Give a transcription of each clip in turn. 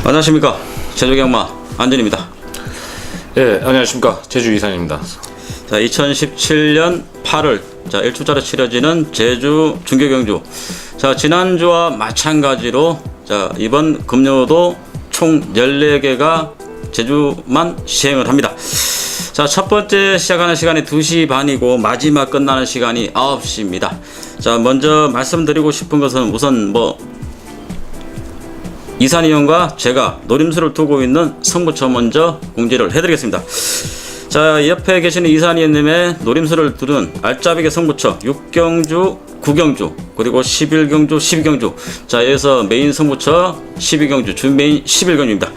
안녕하십니까. 제주경마 안전입니다. 예, 안녕하십니까. 제주 이산입니다. 자, 2017년 8월 1주차로 치러지는 제주 중계경주. 자, 지난주와 마찬가지로 이번 금요도 총 14개가 제주만 시행을 합니다. 자, 첫 번째 시작하는 시간이 2시 반이고 마지막 끝나는 시간이 9시입니다. 자, 먼저 말씀드리고 싶은 것은 우선 이산이 형과 제가 노림수를 두고 있는 성부처 먼저 공지를 해드리겠습니다. 자, 옆에 계시는 이산이 형님의 노림수를 두는 알짜배기 성부처 6경주, 9경주, 그리고 11경주, 12경주. 자, 여기서 메인 성부처 12경주, 준메인 11경주입니다.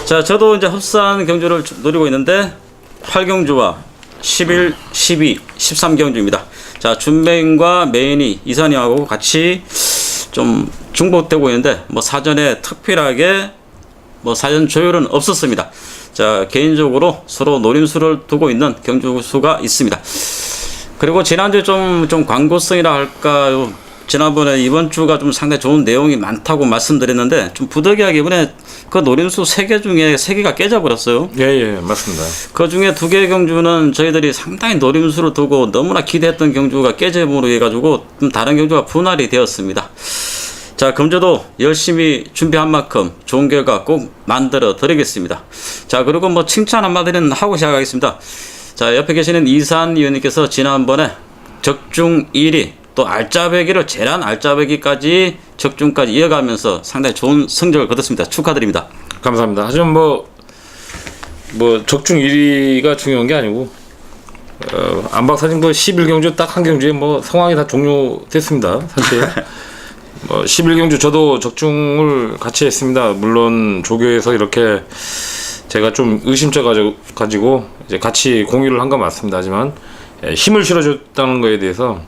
자, 저도 이제 흡사한 경주를 노리고 있는데 8경주와 11, 12, 13경주입니다. 자, 준메인과 메인이 이산이 형하고 같이 좀 중복되고 있는데 사전에 특별하게 사전 조율은 없었습니다. 자, 개인적으로 서로 노림수를 두고 있는 경주수가 있습니다. 그리고 지난주에 좀 광고성이라 할까요? 지난번에 이번 주가 좀 상당히 좋은 내용이 많다고 말씀드렸는데 좀 부득이하게 이번에 그 노림수 3개 중에 3개가 깨져버렸어요. 예, 맞습니다. 그 중에 2개 경주는 저희들이 상당히 노림수를 두고 너무나 기대했던 경주가 깨짐으로 해가지고 좀 다른 경주가 분할이 되었습니다. 자, 금주도 열심히 준비한 만큼 좋은 결과 꼭 만들어 드리겠습니다. 자, 그리고 칭찬 한마디는 하고 시작하겠습니다. 자, 옆에 계시는 이산 의원님께서 지난번에 적중 1위 또 알짜배기를 재란 알짜배기까지 적중까지 이어가면서 상당히 좋은 성적을 거뒀습니다. 축하드립니다. 감사합니다. 하지만 적중 1위가 중요한 게 아니고 안박사진 11경주 딱 한 경주에 상황이 다 종료됐습니다. 사실 11경주 저도 적중을 같이 했습니다. 물론 조교에서 이렇게 제가 좀 의심쩍 가지고 이제 같이 공유를 한 건 맞습니다. 하지만 힘을 실어줬다는 거에 대해서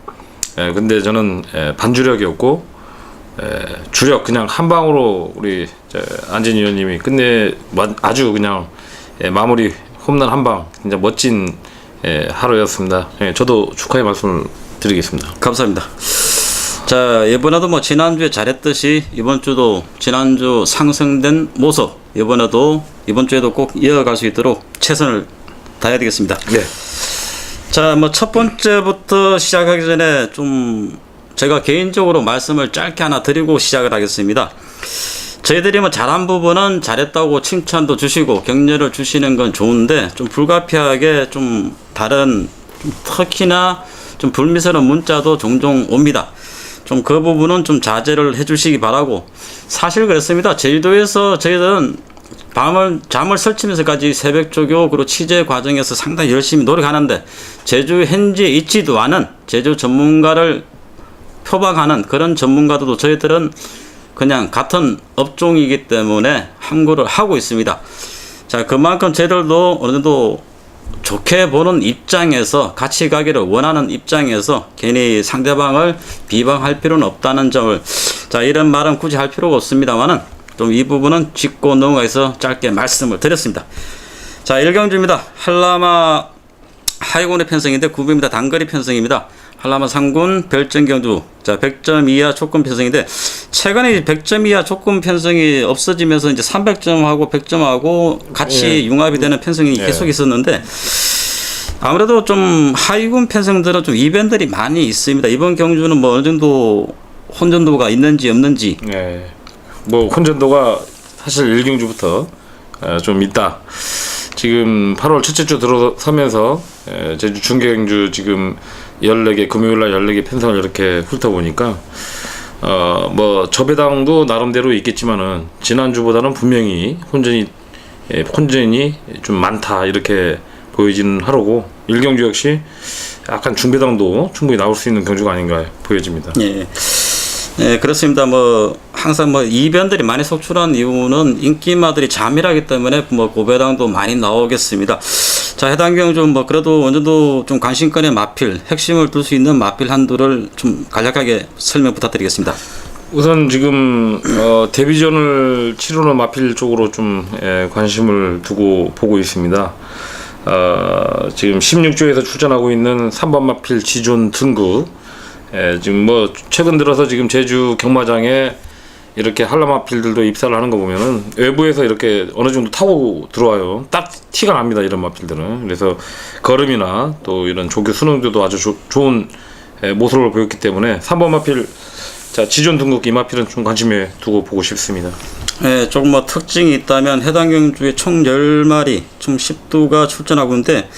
근데 저는 반주력이었고 주력 그냥 한 방으로 우리 안진희 의원님이 아주 그냥 마무리 홈런 한 방 진짜 멋진 하루였습니다. 저도 축하의 말씀을 드리겠습니다. 감사합니다. 자, 이번에도 지난주에 잘했듯이 이번 주도 지난주 상승된 모습 이번 주에도 꼭 이어갈 수 있도록 최선을 다해야 되겠습니다. 네. 자, 첫 번째부터 시작하기 전에 좀 제가 개인적으로 말씀을 짧게 하나 드리고 시작을 하겠습니다. 저희들이 잘한 부분은 잘했다고 칭찬도 주시고 격려를 주시는 건 좋은데 좀 불가피하게 좀 다른 특히나 좀 불미스러운 문자도 종종 옵니다. 좀 그 부분은 좀 자제를 해 주시기 바라고. 사실 그렇습니다. 제주도에서 저희들은 잠을 설치면서까지 새벽 조교 그리고 취재 과정에서 상당히 열심히 노력하는데 제주 현지에 있지도 않은 제주 전문가를 표방하는 그런 전문가들도 저희들은 그냥 같은 업종이기 때문에 함구를 하고 있습니다. 자, 그만큼 저희들도 어느 정도 좋게 보는 입장에서 같이 가기를 원하는 입장에서 괜히 상대방을 비방할 필요는 없다는 점을, 자, 이런 말은 굳이 할 필요가 없습니다만은 좀 이 부분은 짚고 넘어가서 짧게 말씀을 드렸습니다. 자, 1경주입니다. 한라마 하이곤의 편성인데 900m 단거리 편성입니다. 한라마 상군 별정경주. 자, 100점 이하 조건 편성인데 최근에 100점 이하 조건 편성이 없어지면서 이제 300점하고 100점하고 같이 융합이 되는 편성이 계속 있었는데 아무래도 좀 하이군 편성들은 좀 이변들이 많이 있습니다. 이번 경주는 어느 정도 혼전도가 있는지 없는지. 혼전도가 사실 1경주부터 좀 있다. 지금 8월 첫째 주 들어서면서 제주 중계경주 지금 14개 금요일날 14개 편성을 이렇게 훑어보니까 저배당도 나름대로 있겠지만은 지난주보다는 분명히 혼전이 좀 많다 이렇게 보여지는 하루고 1경주 역시 약간 중배당도 충분히 나올 수 있는 경주가 아닌가 보여집니다. 네, 그렇습니다. 항상 이변들이 많이 속출한 이유는 인기마들이 자밀하기 때문에 고배당도 많이 나오겠습니다. 자, 해당 경주 그래도 어느 정도 좀 관심권의 마필, 핵심을 둘 수 있는 마필 한두를 좀 간략하게 설명 부탁드리겠습니다. 우선 지금 데뷔전을 치르는 마필 쪽으로 좀 관심을 두고 보고 있습니다. 지금 16조에서 출전하고 있는 3번 마필 지존 등급 지금 최근 들어서 지금 제주 경마장에 이렇게 한라마필들도 입사를 하는 거 보면은 외부에서 이렇게 어느 정도 타고 들어와요. 딱 티가 납니다. 이런 마필들은. 그래서 걸음이나 또 이런 조교 수능도도 아주 좋은 모습을 보였기 때문에 3번 마필, 자 지존 등록 이 마필은 좀 관심에 두고 보고 싶습니다. 네, 조금 뭐 특징이 있다면 해당 경주에 총 10마리, 총 10두가 출전하고 있는데,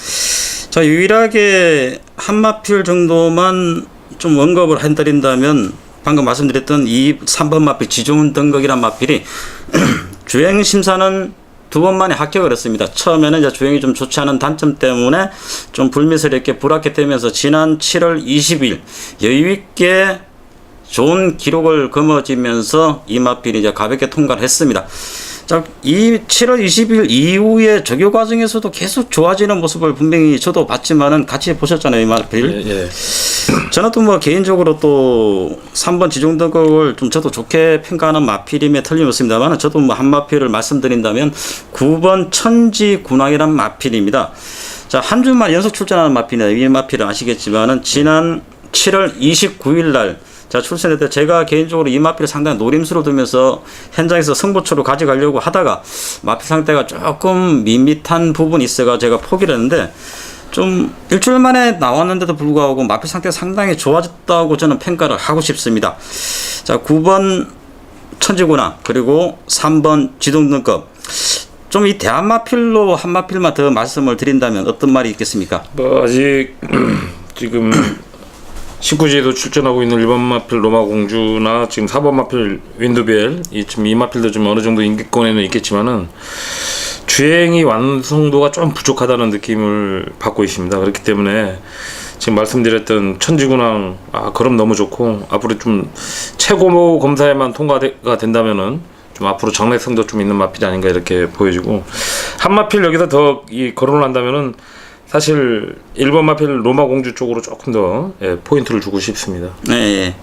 자 유일하게 한 마필 정도만 좀 언급을 해드린다면 방금 말씀드렸던 이 3번 마필 지존 등극이란 마필이 주행 심사는 2번 만에 합격을 했습니다. 처음에는 이제 주행이 좀 좋지 않은 단점 때문에 좀 불미스럽게 불합격되면서 지난 7월 20일 여유 있게 좋은 기록을 거머쥐면서 이 마필이 이제 가볍게 통과를 했습니다. 자, 이 7월 20일 이후에 적용 과정에서도 계속 좋아지는 모습을 분명히 저도 봤지만은 같이 보셨잖아요, 이 마필. 예, 예. 저는 또 뭐 개인적으로 또 3번 지종 등급을 좀 저도 좋게 평가하는 마필임에 틀림없습니다만, 저도 뭐 한 마필을 말씀드린다면 9번 천지군왕이란 마필입니다. 자, 한 주만 연속 출전하는 마필이다. 이 마필은 아시겠지만은 지난 7월 29일 날 자, 출전할 때 제가 개인적으로 이 마필을 상당히 노림수로 두면서 현장에서 승부처로 가져가려고 하다가 마필 상태가 조금 밋밋한 부분이 있어가 제가 포기를 했는데, 좀 일주일 만에 나왔는데도 불구하고 마필 상태가 상당히 좋아졌다고 저는 평가를 하고 싶습니다. 자, 9번 천지군왕 그리고 3번 지동등급, 좀 이 대한마필로 한 마필만 더 말씀을 드린다면 어떤 말이 있겠습니까? 뭐 아직 지금 19지에도 출전하고 있는 1번 마필 로마공주나 지금 4번 마필 윈드벨, 이 마필도 좀 어느 정도 인기권에는 있겠지만은 주행이 완성도가 좀 부족하다는 느낌을 받고 있습니다. 그렇기 때문에 지금 말씀드렸던 천지군왕, 걸음 너무 좋고 앞으로 좀 최고 검사에만 통과가 된다면은 좀 앞으로 정례성도 좀 있는 마필이 아닌가 이렇게 보여지고, 한 마필 여기서 더 이 거론을 한다면은 사실 1번 마필 로마공주 쪽으로 조금 더 포인트를 주고 싶습니다. 네.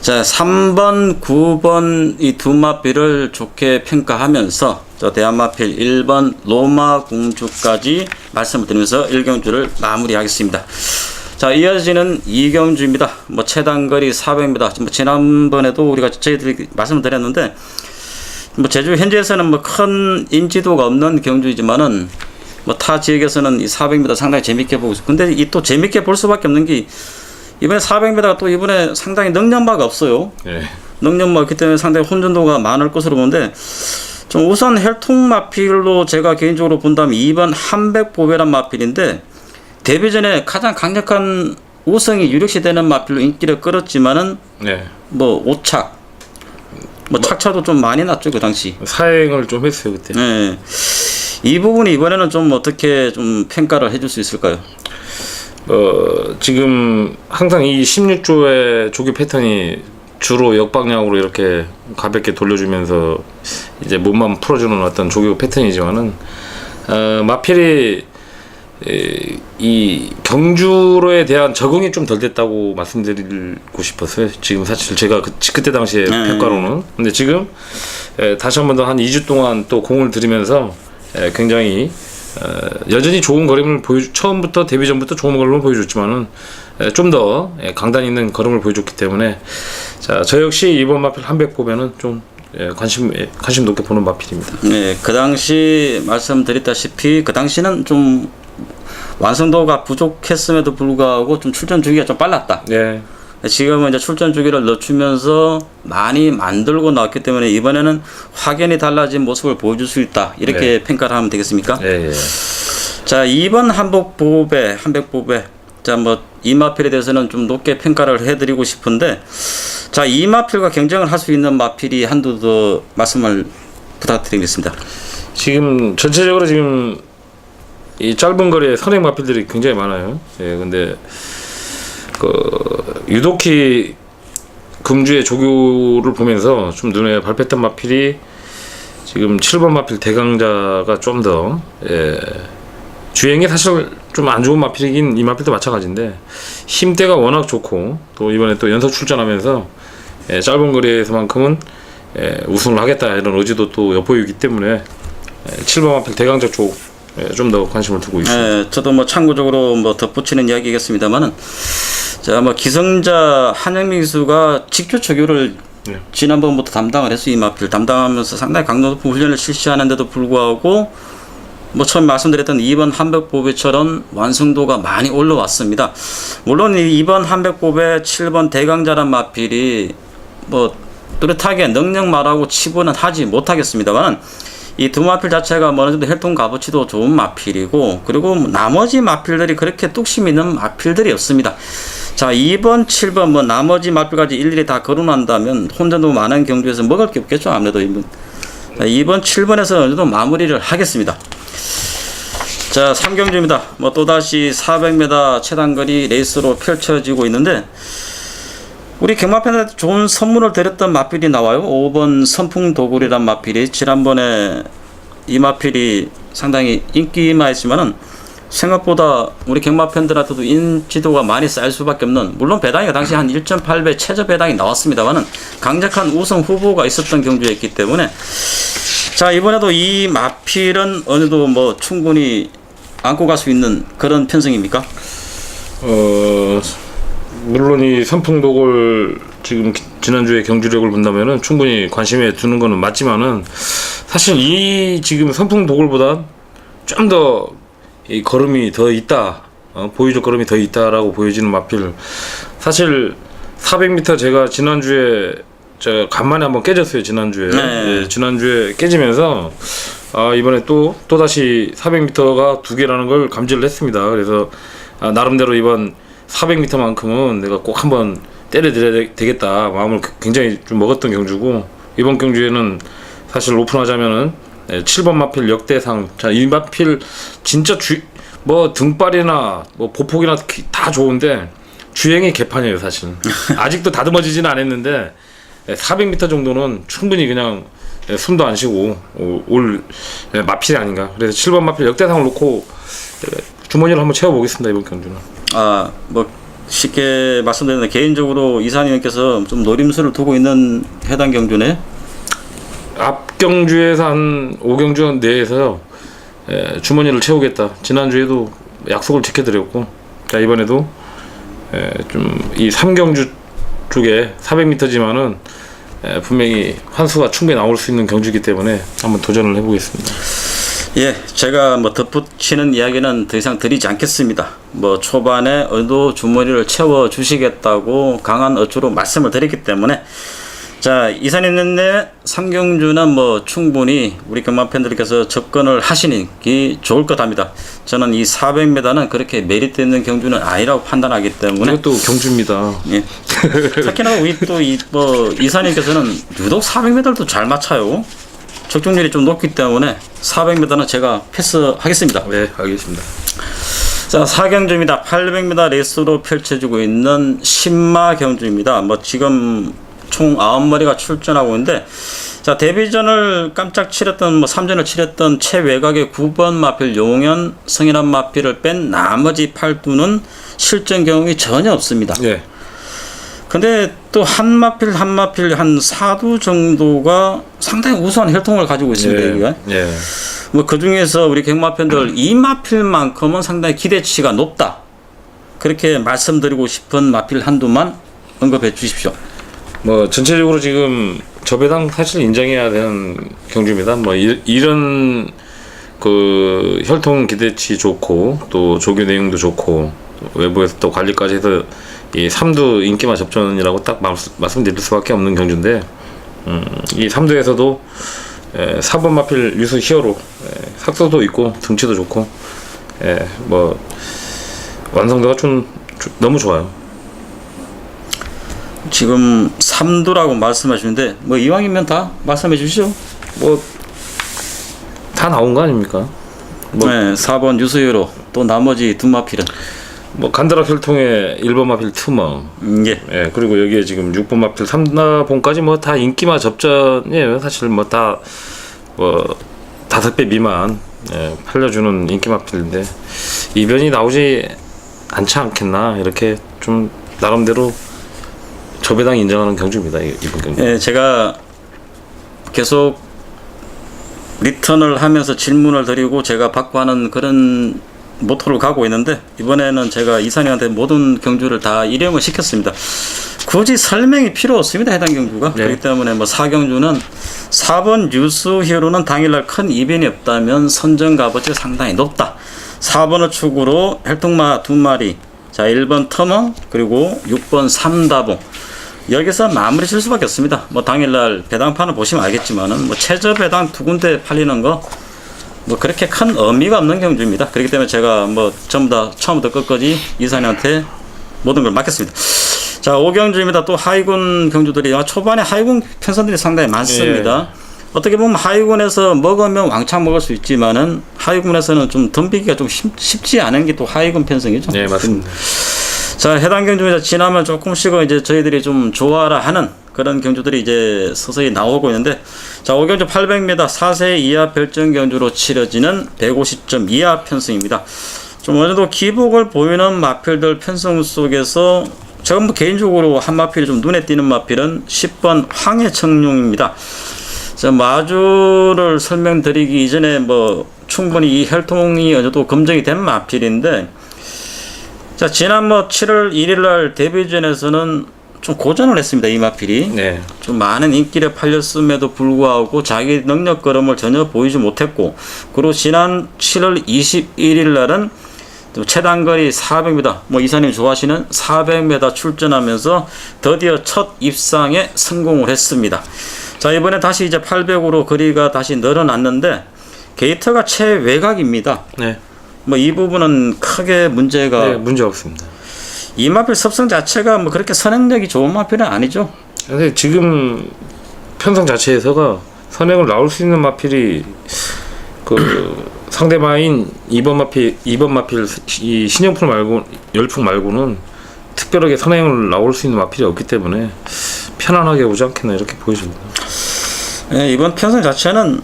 자, 3번, 9번 이 두 마필을 좋게 평가하면서 저 대한마필 1번 로마공주까지 말씀을 드리면서 1경주를 마무리하겠습니다. 자, 이어지는 2경주입니다. 뭐 최단거리 400m. 뭐 지난번에도 우리가 저희들이 말씀을 드렸는데, 뭐 제주 현지에서는 뭐 큰 인지도가 없는 경주이지만은 뭐 타 지역에서는 이 400m 상당히 재밌게 보고 있어요. 근데 이 또 재밌게 볼 수밖에 없는 게 이번에 400m가 또 이번에 상당히 능력마가 없어요. 네. 능력마 있기 때문에 상당히 혼전도가 많을 것으로 보는데, 좀 우선 혈통 마필로 제가 개인적으로 본다면 2번 한백보배란 마필인데, 데뷔 전에 가장 강력한 우승이 유력시 되는 마필로 인기를 끌었지만은 네. 뭐 5착 뭐 착차도 좀 많이 났죠, 그 당시. 사행을 좀 했어요 그때. 네. 이 부분이 이번에는 좀 어떻게 좀 평가를 해줄 수 있을까요? 지금 항상 이 16조의 조기 패턴이 주로 역방향으로 이렇게 가볍게 돌려주면서 이제 몸만 풀어주는 어떤 조교 패턴이지만은, 마필이 이 경주로에 대한 적응이 좀 덜 됐다고 말씀드리고 싶었어요. 지금 사실 제가 그때 당시에 평가로는. 근데 지금 다시 한 번 더 한 2주 동안 또 공을 들이면서 굉장히 여전히 좋은 걸음을 처음부터 데뷔 전부터 좋은 걸음을 보여줬지만은 좀 더 강단 있는 걸음을 보여줬기 때문에, 자, 저 역시 이번 마필 한백 보면은 좀 관심 높게 보는 마필입니다. 네, 그 당시 말씀드렸다시피 그 당시는 좀 완성도가 부족했음에도 불구하고 좀 출전 주기가 좀 빨랐다. 네. 지금은 이제 출전 주기를 늦추면서 많이 만들고 나왔기 때문에 이번에는 확연히 달라진 모습을 보여줄 수 있다. 이렇게 평가를 하면 되겠습니까? 예. 자, 2번 한백보배. 자, 뭐 이 마필에 대해서는 좀 높게 평가를 해드리고 싶은데, 자, 이 마필과 경쟁을 할 수 있는 마필이 한두 더 말씀을 부탁드리겠습니다. 지금 전체적으로 지금 이 짧은 거리에 선행 마필들이 굉장히 많아요. 예, 근데 유독히 금주의 조교를 보면서 좀 눈에 밟혔던 마필이 지금 7번 마필 대강자가 좀 더 주행이 사실 좀 안 좋은 마필이긴 이 마필도 마찬가지인데, 힘대가 워낙 좋고 또 이번에 또 연속 출전하면서 짧은 거리에서만큼은 우승을 하겠다 이런 의지도 또 엿보이기 때문에 7번 마필 대강자 쪽 좀 더 관심을 두고 있습니다. 네, 저도 뭐 참고적으로 뭐 덧붙이는 이야기겠습니다만은, 자, 뭐 기성자 한영민 기수가 직교 조교를 네. 지난번부터 담당을 했어요. 이 마필 담당하면서 상당히 강도 높은 훈련을 실시하는데도 불구하고 뭐 처음 말씀드렸던 2번 한백보배처럼 완성도가 많이 올라왔습니다. 물론 이 2번 한백보배 7번 대강자란 마필이 뭐 뚜렷하게 능력 말하고 치부는 하지 못하겠습니다만 이 두 마필 자체가 어느 정도 혈통 값어치도 좋은 마필이고 그리고 나머지 마필들이 그렇게 뚝심 있는 마필들이었습니다. 자, 2번, 7번 뭐 나머지 마필까지 일일이 다 거론한다면 혼자도 많은 경주에서 먹을 게 없겠죠. 아무래도 2번, 7번에서 어느 정도 마무리를 하겠습니다. 자, 3경주입니다. 뭐 또다시 400m 최단거리 레이스로 펼쳐지고 있는데 우리 경마팬한테 좋은 선물을 드렸던 마필이 나와요. 5번 선풍도굴이란 마필이 지난번에 이 마필이 상당히 인기만했지만은 생각보다 우리 경마팬들한테도 인지도가 많이 쌓일 수밖에 없는, 물론 배당이 당시 한 1.8배 최저 배당이 나왔습니다만은 강력한 우승 후보가 있었던 경주였기 때문에 자, 이번에도 이 마필은 어느 정도 뭐 충분히 안고 갈 수 있는 그런 편성입니까? 물론 이 선풍독을 지금 지난주에 경주력을 본다면은 충분히 관심에 두는 거는 맞지만은 사실 이 지금 선풍독을보다 좀 더 이 걸음이 더 있다, 보유적 걸음이 더 있다라고 보여지는 마필. 사실 400m 제가 지난주에 제가 간만에 한번 깨졌어요. 지난주에. 네. 예, 지난주에 깨지면서 이번에 또 다시 400m가 두 개라는 걸 감지를 했습니다. 그래서 나름대로 이번 400m만큼은 내가 꼭 한번 때려드려야 되겠다 마음을 굉장히 좀 먹었던 경주고, 이번 경주에는 사실 오픈하자면은 7번 마필 역대상. 자, 이 마필 진짜 뭐 등발이나 뭐 보폭이나 다 좋은데 주행이 개판이에요 사실. 아직도 다듬어지지는 않았는데 400m 정도는 충분히 그냥 숨도 안 쉬고 올 마필이 아닌가. 그래서 7번 마필 역대상을 놓고 주머니를 한번 채워보겠습니다 이번 경주는. 뭐 쉽게 말씀드리면 개인적으로 이사님께서 좀 노림수를 두고 있는 해당 경주네. 앞 경주에서 한 5경주 내에서 주머니를 채우겠다. 지난주에도 약속을 지켜드렸고, 자 이번에도 좀 이 3경주 쪽에 400m지만은 분명히 환수가 충분히 나올 수 있는 경주이기 때문에 한번 도전을 해보겠습니다. 예, 제가 뭐 덧붙이는 이야기는 더 이상 드리지 않겠습니다. 뭐 초반에 어느 정도 주머니를 채워 주시겠다고 강한 어조로 말씀을 드렸기 때문에 자, 이사님네 3경주는 뭐 충분히 우리 경마팬들께서 접근을 하시니 좋을 것 합니다. 저는 이 400m는 그렇게 메리트 있는 경주는 아니라고 판단하기 때문에 이것도 경주입니다. 예. 특히나 우리 또 뭐 이사님께서는 유독 400m도 잘 맞춰요. 적중률이 좀 높기 때문에 400m는 제가 패스하겠습니다. 네, 알겠습니다. 자, 4경주입니다. 800m 레이스로 펼쳐지고 있는 신마 경주입니다. 뭐 지금 총 9마리가 출전하고 있는데, 자, 데뷔전을 깜짝 치렀던 뭐 3전을 치렀던 최외곽의 9번 마필 용현 성인한 마필을 뺀 나머지 8두는 실전 경험이 전혀 없습니다. 예. 근데 또 한 마필 한 4두 정도가 상당히 우수한 혈통을 가지고 있습니다. 여기가. 예. 뭐 그 중에서 우리 경마팬들 이 마필만큼은 상당히 기대치가 높다, 그렇게 말씀드리고 싶은 마필 한두만 언급해 주십시오. 뭐 전체적으로 지금 저배당 사실 인정해야 되는 경주입니다. 뭐 이런 그 혈통 기대치 좋고 또 조교 내용도 좋고 또 외부에서 또 관리까지 해서 이 3두 인기만 접전이라고 딱 말씀드릴 수밖에 없는 경주인데, 이 3두에서도 4번 마필 유수 히어로, 삭소도 있고 등치도 좋고, 뭐 완성도가 좀 너무 좋아요. 지금 3두라고 말씀하시는데 뭐 이왕이면 다 말씀해 주시죠. 뭐 다 나온 거 아닙니까? 뭐 네, 4번 유수유로 또 나머지 두 마필은 뭐 간다락 혈통의 1번 마필 투멍, 예. 예, 그리고 여기에 지금 6번 마필 3나봉까지 뭐 다 인기마 접전이에요. 사실 뭐 다 뭐 5배 미만 팔려주는 인기 마필인데 이변이 나오지 않지 않겠나, 이렇게 좀 나름대로 저배당 인정하는 경주입니다. 이번 경주. 예, 제가 계속 리턴을 하면서 질문을 드리고 제가 받고 하는 그런 모토를 가고 있는데, 이번에는 제가 이사님한테 모든 경주를 다 일행을 시켰습니다. 굳이 설명이 필요 없습니다. 해당 경주가. 네. 그렇기 때문에 뭐 4경주는 4번 뉴스 히어로는 당일날 큰 이변이 없다면 선정 값어치가 상당히 높다. 4번을 축으로 혈통마 2마리, 자 1번 터먼, 그리고 6번 삼다봉. 여기서 마무리 칠 수밖에 없습니다. 뭐 당일날 배당판을 보시면 알겠지만은 뭐 최저 배당 2군데 팔리는 거 뭐 그렇게 큰 의미가 없는 경주입니다. 그렇기 때문에 제가 뭐 전부 다 처음부터 끝까지 이사님한테 모든 걸 맡겼습니다. 자, 5경주입니다. 또 하위군 경주들이 초반에 하위군 편선들이 상당히 많습니다. 어떻게 보면 하위군에서 먹으면 왕창 먹을 수 있지만은 하위군에서는 좀 덤비기가 좀 쉽지 않은 게 또 하위군 편성이죠. 네, 맞습니다. 자, 해당 경주에서 지나면 조금씩은 이제 저희들이 좀 좋아라 하는 그런 경주들이 이제 서서히 나오고 있는데, 자, 5경주 800m 4세 이하 별정 경주로 치러지는 150점 이하 편성입니다. 좀 어느 정도 기복을 보이는 마필들 편성 속에서 제가 뭐 개인적으로 한 마필이 좀 눈에 띄는 마필은 10번 황해청룡입니다. 자, 마주를 설명드리기 이전에 뭐 충분히 이 혈통이 어느 정도 검증이 된 마필인데, 자, 지난 뭐 7월 1일 날 데뷔전에서는 좀 고전을 했습니다. 이 마필이. 네. 좀 많은 인기를 팔렸음에도 불구하고 자기 능력 걸음을 전혀 보이지 못했고, 그리고 지난 7월 21일 날은 최단거리 400m, 뭐 이사님 좋아하시는 400m 출전하면서 드디어 첫 입상에 성공을 했습니다. 자, 이번에 다시 이제 800으로 거리가 다시 늘어났는데 게이트가 최외곽입니다. 네. 뭐 이 부분은 크게 문제가 네, 문제 없습니다. 이 마필 습성 자체가 뭐 그렇게 선행력이 좋은 마필은 아니죠. 근데 지금 편성 자체에서가 선행을 나올 수 있는 마필이 그 상대방인 2번 마필 이 신형풀 말고 열풍 말고는 특별하게 선행을 나올 수 있는 마필이 없기 때문에 편안하게 오지 않겠나 이렇게 보여집니다. 네, 이번 편성 자체는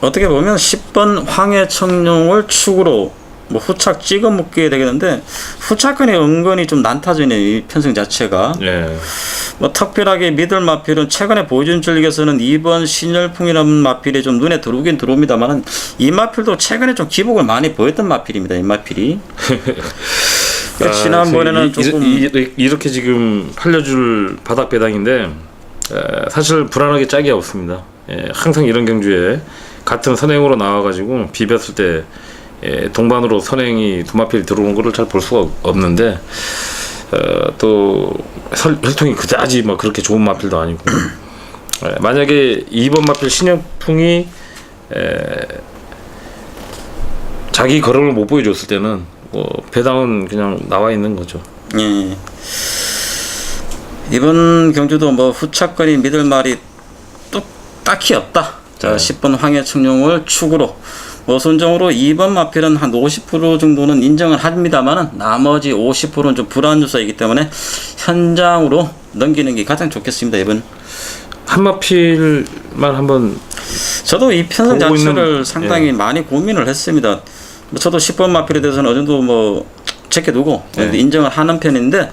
어떻게 보면 10번 황해청룡을 축으로 뭐 후착 찍어 묶게 되겠는데, 후착근이 은근히 좀 난타전이에요. 이 편성 자체가. 네. 뭐 특별하게 믿을 마필은 최근에 보여준 전력에서는 2번 신열풍이라는 마필이 좀 눈에 들어오긴 들어옵니다만은 이 마필도 최근에 좀 기복을 많이 보였던 마필입니다. 이 마필이. 지난번에는 조금 이렇게 지금 팔려줄 바닥 배당인데 사실 불안하게 짝이 없습니다. 항상 이런 경주에 같은 선행으로 나와가지고 비볐을 때 동반으로 선행이 두 마필 들어온 거를 잘 볼 수가 없는데, 또 혈통이 그다지 뭐 그렇게 좋은 마필도 아니고, 만약에 2번 마필 신형풍이 자기 걸음을 못 보여줬을 때는 뭐 배당은 그냥 나와 있는 거죠. 예. 이번 경주도 뭐 후착거리 믿을 말이 또 딱히 없다. 자, 10번 황해청룡을 축으로 선정으로 2번 마필은 한 50% 정도는 인정을 합니다만은 나머지 50%는 좀 불안 요소이기 때문에 현장으로 넘기는 게 가장 좋겠습니다. 이번 한 마필만 한번 저도 이 편성 보고 자체를 있는, 상당히 많이 고민을 했습니다. 저도 10번 마필에 대해서는 어느 정도 뭐 제껴두고 인정을 하는 편인데,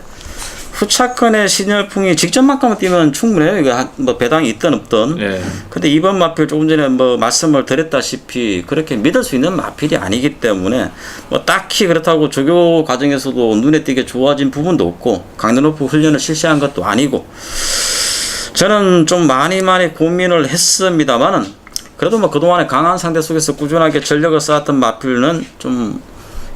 후차컨의 신열풍이 직전만큼은 뛰면 충분해요. 이거 뭐 배당이 있든 없든. 근데 이번 마필 조금 전에 뭐 말씀을 드렸다시피 그렇게 믿을 수 있는 마필이 아니기 때문에 뭐 딱히 그렇다고 조교 과정에서도 눈에 띄게 좋아진 부분도 없고 강등로프 훈련을 실시한 것도 아니고, 저는 좀 많이 고민을 했습니다만은 그래도 뭐 그동안에 강한 상대 속에서 꾸준하게 전력을 쌓았던 마필은 좀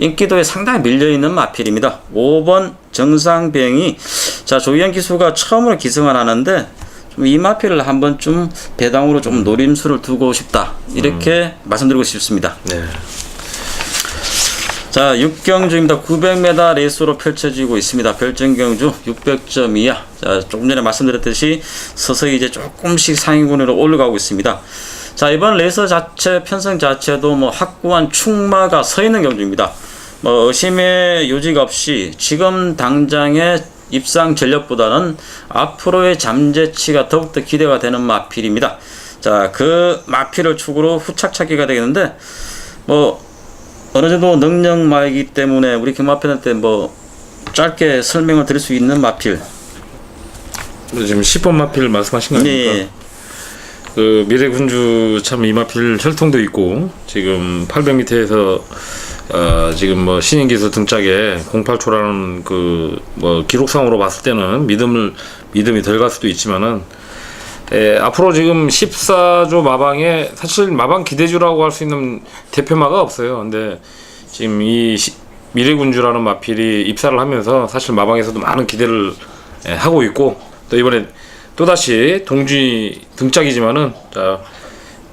인기도에 상당히 밀려있는 마필입니다. 5번 정상병이, 자, 조희연 기수가 처음으로 기승을 하는데 좀 이 마필을 한번 좀 배당으로 좀 노림수를 두고 싶다, 이렇게 말씀드리고 싶습니다. 네. 자, 6경주입니다. 900m 레이스로 펼쳐지고 있습니다. 별정경주 600점 이하. 자, 조금 전에 말씀드렸듯이 서서히 이제 조금씩 상위군으로 올라가고 있습니다. 자, 이번 레이서 자체, 편성 자체도 뭐 확고한 충마가 서 있는 경주입니다. 뭐 의심의 요지가 없이 지금 당장의 입상 전력보다는 앞으로의 잠재치가 더욱더 기대가 되는 마필입니다. 자, 그 마필을 축으로 후착차기가 되겠는데, 뭐 어느 정도 능력마이기 때문에 우리 김마필한테 뭐 짧게 설명을 드릴 수 있는 마필. 지금 10번 마필 말씀하신 거 아닙니까? 네. 그 미래군주 참 이마필 혈통도 있고, 지금 800m에서 지금 뭐 신인기수 등짝에 08초라는 그 뭐 기록상으로 봤을 때는 믿음이 덜 갈 수도 있지만은 앞으로 지금 14조 마방에 사실 마방 기대주라고 할 수 있는 대표마가 없어요. 근데 지금 이 미래군주라는 마필이 입사를 하면서 사실 마방에서도 많은 기대를 하고 있고, 또 이번에 또다시 동지 등짝이지만은 자,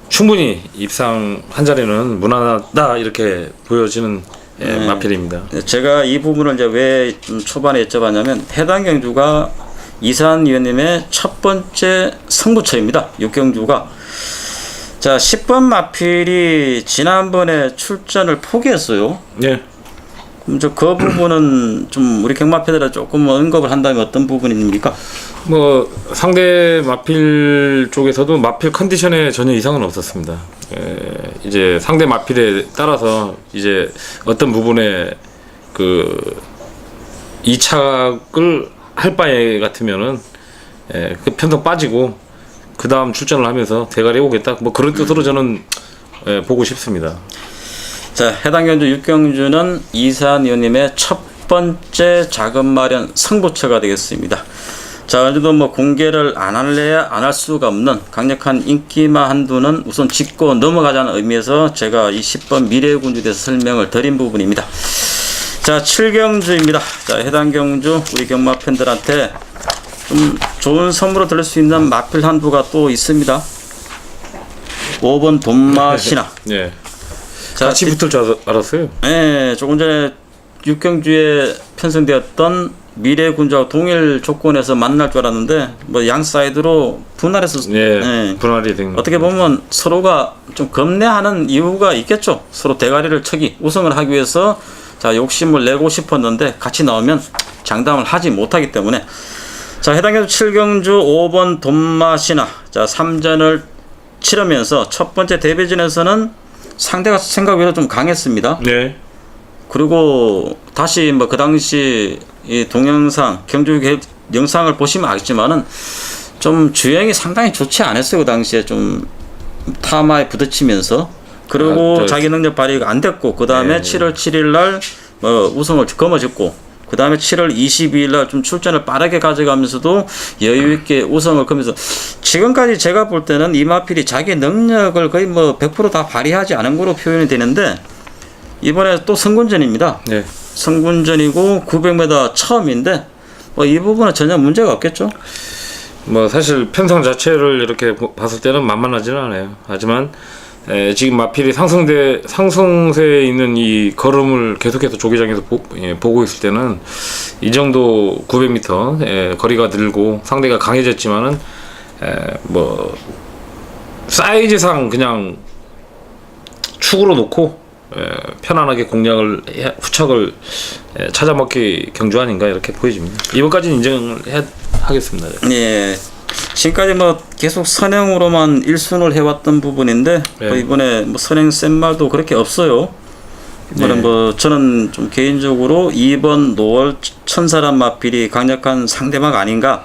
충분히 입상한 자리는 무난하다 이렇게 보여지는 마필입니다. 제가 이 부분을 이제 왜 초반에 여쭤봤냐면 해당 경주가 이산 위원님의 첫 번째 승부처입니다. 6경주가. 자, 10번 마필이 지난번에 출전을 포기했어요. 네. 그 부분은 좀 우리 경마팬들에 조금 언급을 한다면 어떤 부분입니까? 뭐 상대 마필 쪽에서도 마필 컨디션에 전혀 이상은 없었습니다. 이제 상대 마필에 따라서 이제 어떤 부분에 그 이착을 할 바에 같으면은 그 편성 빠지고 그 다음 출전을 하면서 대가리 오겠다, 뭐 그런 뜻으로 저는 보고 싶습니다. 자, 해당 경주 6경주는 이산 의원님의 첫 번째 자금 마련 승부처가 되겠습니다. 자, 어제도 뭐 공개를 안 할래야 안 할 수가 없는 강력한 인기마 한두는 우선 짚고 넘어가자는 의미에서 제가 이 10번 미래군주에 대해서 설명을 드린 부분입니다. 자, 7경주입니다. 자, 해당 경주 우리 경마 팬들한테 좀 좋은 선물을 드릴 수 있는 마필 한두가 또 있습니다. 5번 돈마시나. 네. 자, 같이 붙을 줄 알았어요. 네, 조금 전에 6경주에 편성되었던 미래군주와 동일 조건에서 만날 줄 알았는데 뭐 양 사이드로 분할해서 분할이 된 어떻게 보면 서로가 좀 겁내하는 이유가 있겠죠. 서로 대가리를 척이 우승을 하기 위해서 자, 욕심을 내고 싶었는데 같이 나오면 장담을 하지 못하기 때문에 자, 해당 경주 7경주 5번 돈마시나 자, 3전을 치르면서 첫 번째 데뷔전에서는 상대가 생각외로 좀 강했습니다. 네. 그리고 다시 뭐 그 당시 이 동영상 경주 영상을 보시면 알겠지만은 좀 주행이 상당히 좋지 않았어요. 그 당시에 좀 타마에 부딪히면서 그리고 자기 능력 발휘가 안 됐고 그 다음에 7월 7일 날 우승을 거머쥐고 그 다음에 7월 22일 날 좀 출전을 빠르게 가져가면서도 여유 있게 우승을 거면서 지금까지 제가 볼 때는 이마필이 자기 능력을 거의 뭐 100% 다 발휘하지 않은 거로 표현이 되는데 이번에 또 성군전입니다. 네. 성군전이고 900m 처음인데 뭐 이 부분은 전혀 문제가 없겠죠. 뭐 사실 편성 자체를 이렇게 봤을 때는 만만하지는 않아요. 하지만 지금 마필이 상승세에 있는 이 걸음을 계속해서 조기장에서 보고 있을 때는 이 정도 900m 거리가 늘고 상대가 강해졌지만은 뭐 사이즈상 그냥 축으로 놓고 편안하게 공략을 후척을 찾아먹기 경주 아닌가 이렇게 보여집니다. 이번까지는 인정을 하겠습니다. 예. 지금까지 뭐 계속 선행으로만 1순을 해왔던 부분인데 뭐 이번에 뭐 선행 센 말도 그렇게 없어요. 이번에 뭐 저는 좀 개인적으로 2번 노월 천사란 마필이 강력한 상대마가 아닌가.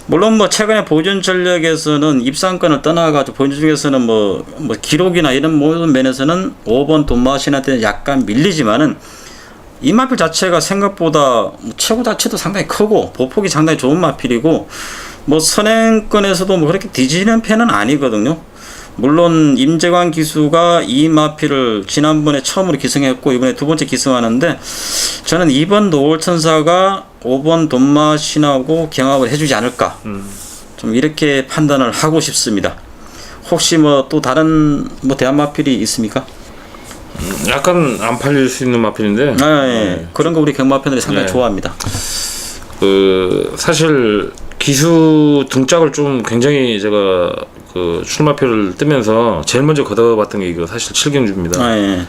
물론 뭐 최근에 보존 전력에서는 입상권을 떠나가지고 보존 중에서는 뭐 기록이나 이런 모든 면에서는 5번 돈마신한테 약간 밀리지만은 이 마필 자체가 생각보다 최고 자체도 상당히 크고 보폭이 상당히 좋은 마필이고 뭐 선행권에서도 뭐 그렇게 뒤지는 편은 아니거든요. 물론 임재관 기수가 이 마필을 지난번에 처음으로 기승했고 이번에 두 번째 기승하는데 저는 2번 노을천사가 5번 돈마신하고 경합을 해주지 않을까 좀 이렇게 판단을 하고 싶습니다. 혹시 뭐 또 다른 뭐 대한 마필이 있습니까? 약간 안 팔릴 수 있는 마필인데 그런 거 우리 경마팬들이 상당히 좋아합니다. 그 사실 기수 등짝을 좀 굉장히 제가 그 출마표를 뜨면서 제일 먼저 걷어봤던 게 이거 사실 7경주입니다.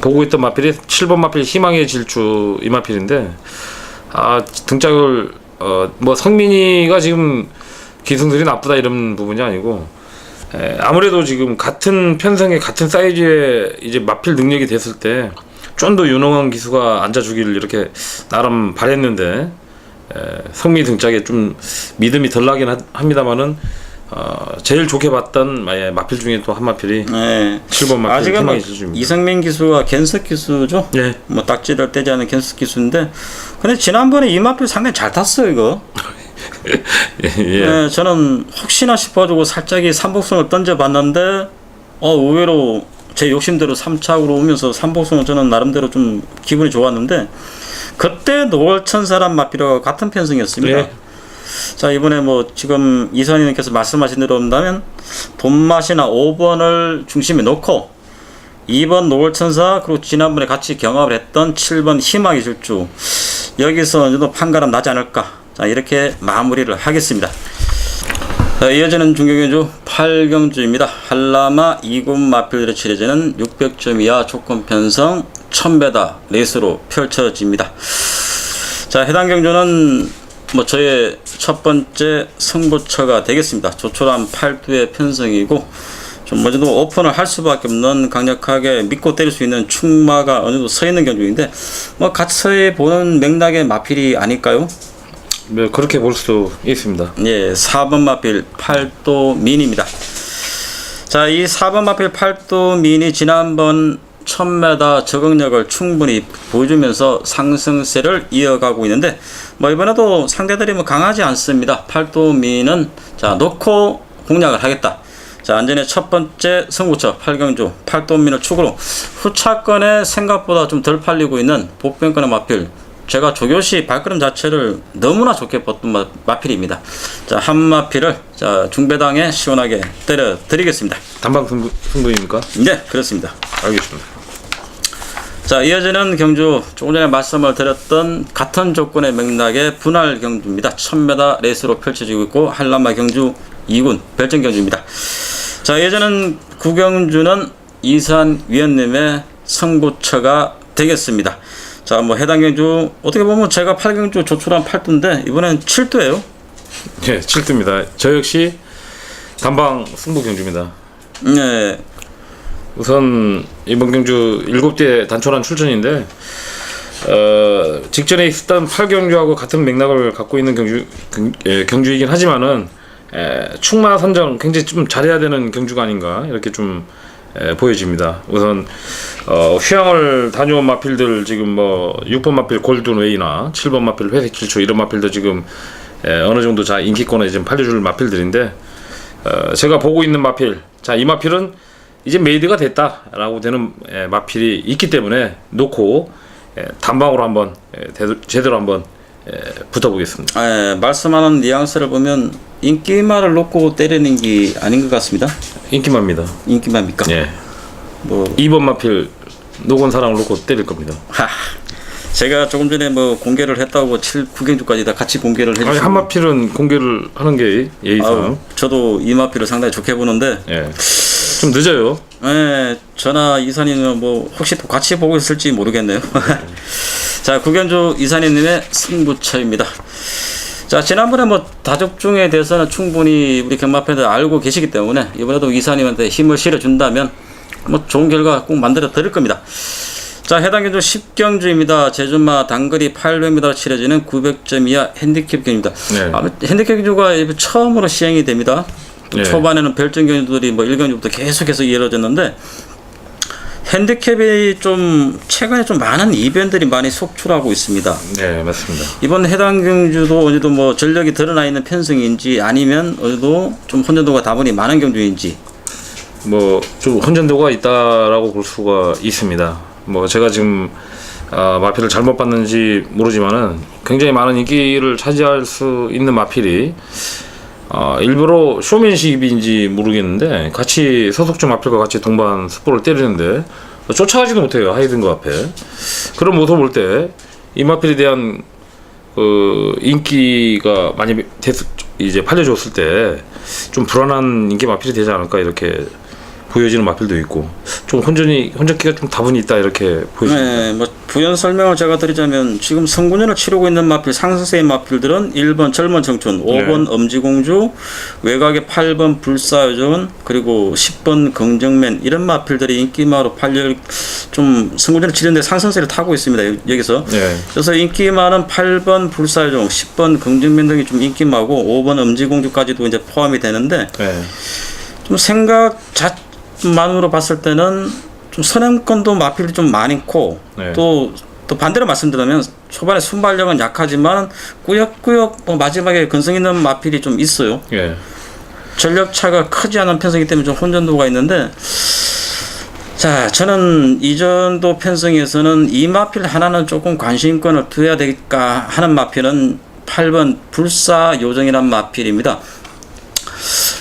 보고 있던 마필이 7번 마필 희망의 질주 이 마필인데 등짝을 뭐 성민이가 지금 기승들이 나쁘다 이런 부분이 아니고 아무래도 지금 같은 편성의 같은 사이즈의 이제 마필 능력이 됐을 때 좀 더 유능한 기수가 앉아주기를 이렇게 나름 바랬는데 성미 등짝에 좀 믿음이 덜 나긴 합니다만은 제일 좋게 봤던 마필 중에 또 한 마필이 7번 마필 아직은 뭐 희망의 이성민 기수가 견석 기수죠. 네. 뭐 딱지를 떼지 않은 견석 기수인데 근데 지난번에 이 마필 상당히 잘 탔어요 이거. 예. 네, 저는 혹시나 싶어가지고 살짝이 삼복승을 던져봤는데 의외로 제 욕심대로 3착으로 오면서 삼복승은 저는 나름대로 좀 기분이 좋았는데 그때 노을천사란 마필과 같은 편승이었습니다. 예. 자, 이번에 뭐 지금 이선희님께서 말씀하신 대로 본다면 돈맛이나 5번을 중심에 놓고 2번 노을천사 그리고 지난번에 같이 경합을 했던 7번 희망의 질주 여기서 어느 정도 판가름 나지 않을까. 자, 이렇게 마무리를 하겠습니다. 자, 이어지는 중경주 8경주입니다. 한라마 2군 마필들이 치러지는 600점 이하 조건 편성 1000m 레이스로 펼쳐집니다. 자, 해당 경주는 뭐 저의 첫 번째 승부처가 되겠습니다. 조촐한 8두의 편성이고 좀 어느 정도 오픈을 할 수밖에 없는 강력하게 믿고 때릴 수 있는 충마가 어느 정도 서 있는 경주인데 뭐 같이 보는 맥락의 마필이 아닐까요? 네, 그렇게 볼 수도 있습니다. 예, 4번 마필 8도 민입니다. 자, 이 4번 마필 8도 민이 지난번 1000m 적응력을 충분히 보여주면서 상승세를 이어가고 있는데 뭐 이번에도 상대들이 뭐 강하지 않습니다. 8도 민은 자, 놓고 공략을 하겠다. 자, 안전의 첫 번째 승부처 8경주 8도 민을 축으로 후차권에 생각보다 좀 덜 팔리고 있는 복병권의 마필 제가 조교시 발걸음 자체를 너무나 좋게 봤던 마필입니다. 자, 한 마필을 자, 중배당에 시원하게 때려 드리겠습니다. 단방 승부입니까? 네, 그렇습니다. 알겠습니다. 자, 이어지는 경주 조금 전에 말씀을 드렸던 같은 조건의 맥락의 분할 경주입니다. 1000m 레이스로 펼쳐지고 있고 한라마 경주 2군 별정 경주입니다. 자, 이어지는 9경주는 이산 위원님의 승부처가 되겠습니다. 자, 뭐 해당 경주 어떻게 보면 제가 8경주 조촐한 8두인데 이번엔 7두예요. 예, 7두입니다. 저 역시 단방 승부 경주입니다. 네. 우선 이번 경주 7대 단촐한 출전인데 직전에 있었던 8경주하고 같은 맥락을 갖고 있는 경주이긴 하지만은 충마 선정 굉장히 좀 잘해야 되는 경주가 아닌가 이렇게 좀 보여집니다. 우선 휴양을 다녀온 마필들 지금 뭐 6번 마필 골든웨이나 7번 마필 회색 질초 이런 마필도 지금 어느 정도 자 인기권에 지금 팔려줄 마필들인데 제가 보고 있는 마필 자, 이 마필은 이제 메이드가 됐다라고 되는 마필이 있기 때문에 놓고 단방으로 한번 제대로 한번 붙어보겠습니다. 말씀하는 뉘앙스를 보면 인기마를 놓고 때리는 게 아닌 것 같습니다. 인기마입니다. 인기마입니까? 예. 뭐 2번 마필 노건 사랑을 놓고 때릴 겁니다. 제가 조금 전에 뭐 공개를 했다고 9경주까지 다 같이 공개를 해주시고 아니, 한 마필은 공개를 하는 게 예의상. 저도 이 마필을 상당히 좋게 보는데 예. 좀 늦어요. 저나 이산이는 뭐 혹시 또 같이 보고 있을지 모르겠네요. 자, 9경주 이산이님의 승부처입니다. 자, 지난번에 뭐 다적중에 대해서는 충분히 우리 경마팬들 알고 계시기 때문에 이번에도 이사님한테 힘을 실어준다면 뭐 좋은 결과 꼭 만들어 드릴 겁니다. 자, 해당 경주 10경주입니다. 제주마 단거리 800m로 치러지는 900점 이하 핸디캡 경주입니다. 네. 핸디캡 경주가 처음으로 시행이 됩니다. 네. 초반에는 별점 경주들이 뭐 1경주부터 계속해서 이어졌는데 핸디캡이 좀 최근에 좀 많은 이변들이 많이 속출하고 있습니다. 네, 맞습니다. 이번 해당 경주도 어느도 뭐 전력이 드러나 있는 편승인지 아니면 어느도 좀 혼전도가 다분히 많은 경주인지 뭐 좀 혼전도가 있다라고 볼 수가 있습니다. 뭐 제가 지금 마필을 잘못 봤는지 모르지만은 굉장히 많은 인기를 차지할 수 있는 마필이 일부러 쇼맨십인지 모르겠는데 같이 서석주 마필과 같이 동반 스포를 때리는데 쫓아가지도 못해요. 하이든거 앞에. 그런 모습을 볼 때 이 마필에 대한 인기가 많이 이제 팔려줬을 때 좀 불안한 인기 마필이 되지 않을까 이렇게 보여지는 마필도 있고 좀 혼전기가 좀 다분히 있다 이렇게 보여집니다. 네, 뭐 부연 설명을 제가 드리자면 지금 성군연을 치르고 있는 마필 상승세의 마필들은 1번 젊은 청춘, 5번 엄지공주, 외곽의 8번 불사요전 그리고 10번 긍정맨 이런 마필들이 인기마로 팔려 좀 성군연을 치르는데 상승세를 타고 있습니다. 여기서. 네. 그래서 인기마는 8번 불사요전, 10번 긍정맨 등이 좀 인기마고 5번 엄지공주까지도 이제 포함이 되는데 네. 좀 생각만으로 봤을 때는 좀 선행권도 마필이 좀 많고 네. 또 또 반대로 말씀드리면 초반에 순발력은 약하지만 꾸역꾸역 뭐 마지막에 근성 있는 마필이 좀 있어요. 예. 전력 차가 크지 않은 편성이기 때문에 좀 혼전도가 있는데, 자, 저는 이 정도 편성에서는 이 마필 하나는 조금 관심권을 두어야 될까 하는 마필은 8번 불사요정이라는 마필입니다.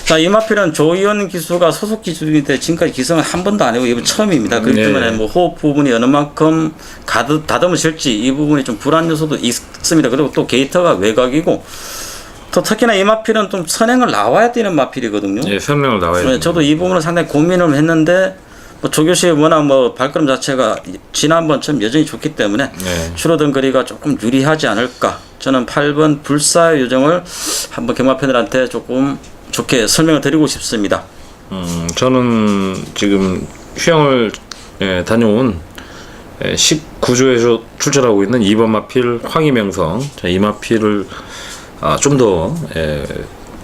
자, 이 마필은 조이원 기수가 소속 기수인데 지금까지 기성은 한 번도 안 해고 이번 처음입니다. 그렇기 네. 때문에 뭐 호흡 부분이 어느 만큼 다듬으실지 이 부분이 좀 불안 요소도 있습니다. 그리고 또 게이터가 외곽이고, 또 특히나 이 마필은 좀 선행을 나와야 되는 마필이거든요. 예, 설명을 나와야 네, 저도 이 부분을 상당히 고민을 했는데, 뭐 조교시 워낙 뭐 발걸음 자체가 지난번처럼 여전히 좋기 때문에 네. 줄어든 거리가 조금 유리하지 않을까. 저는 8번 불사의 요정을 한번 경마팬들한테 조금 좋게 설명을 드리고 싶습니다. 저는 지금 휴양을 다녀온 19조에서 출전하고 있는 2번 마필 황희명성, 이 마필을 좀 더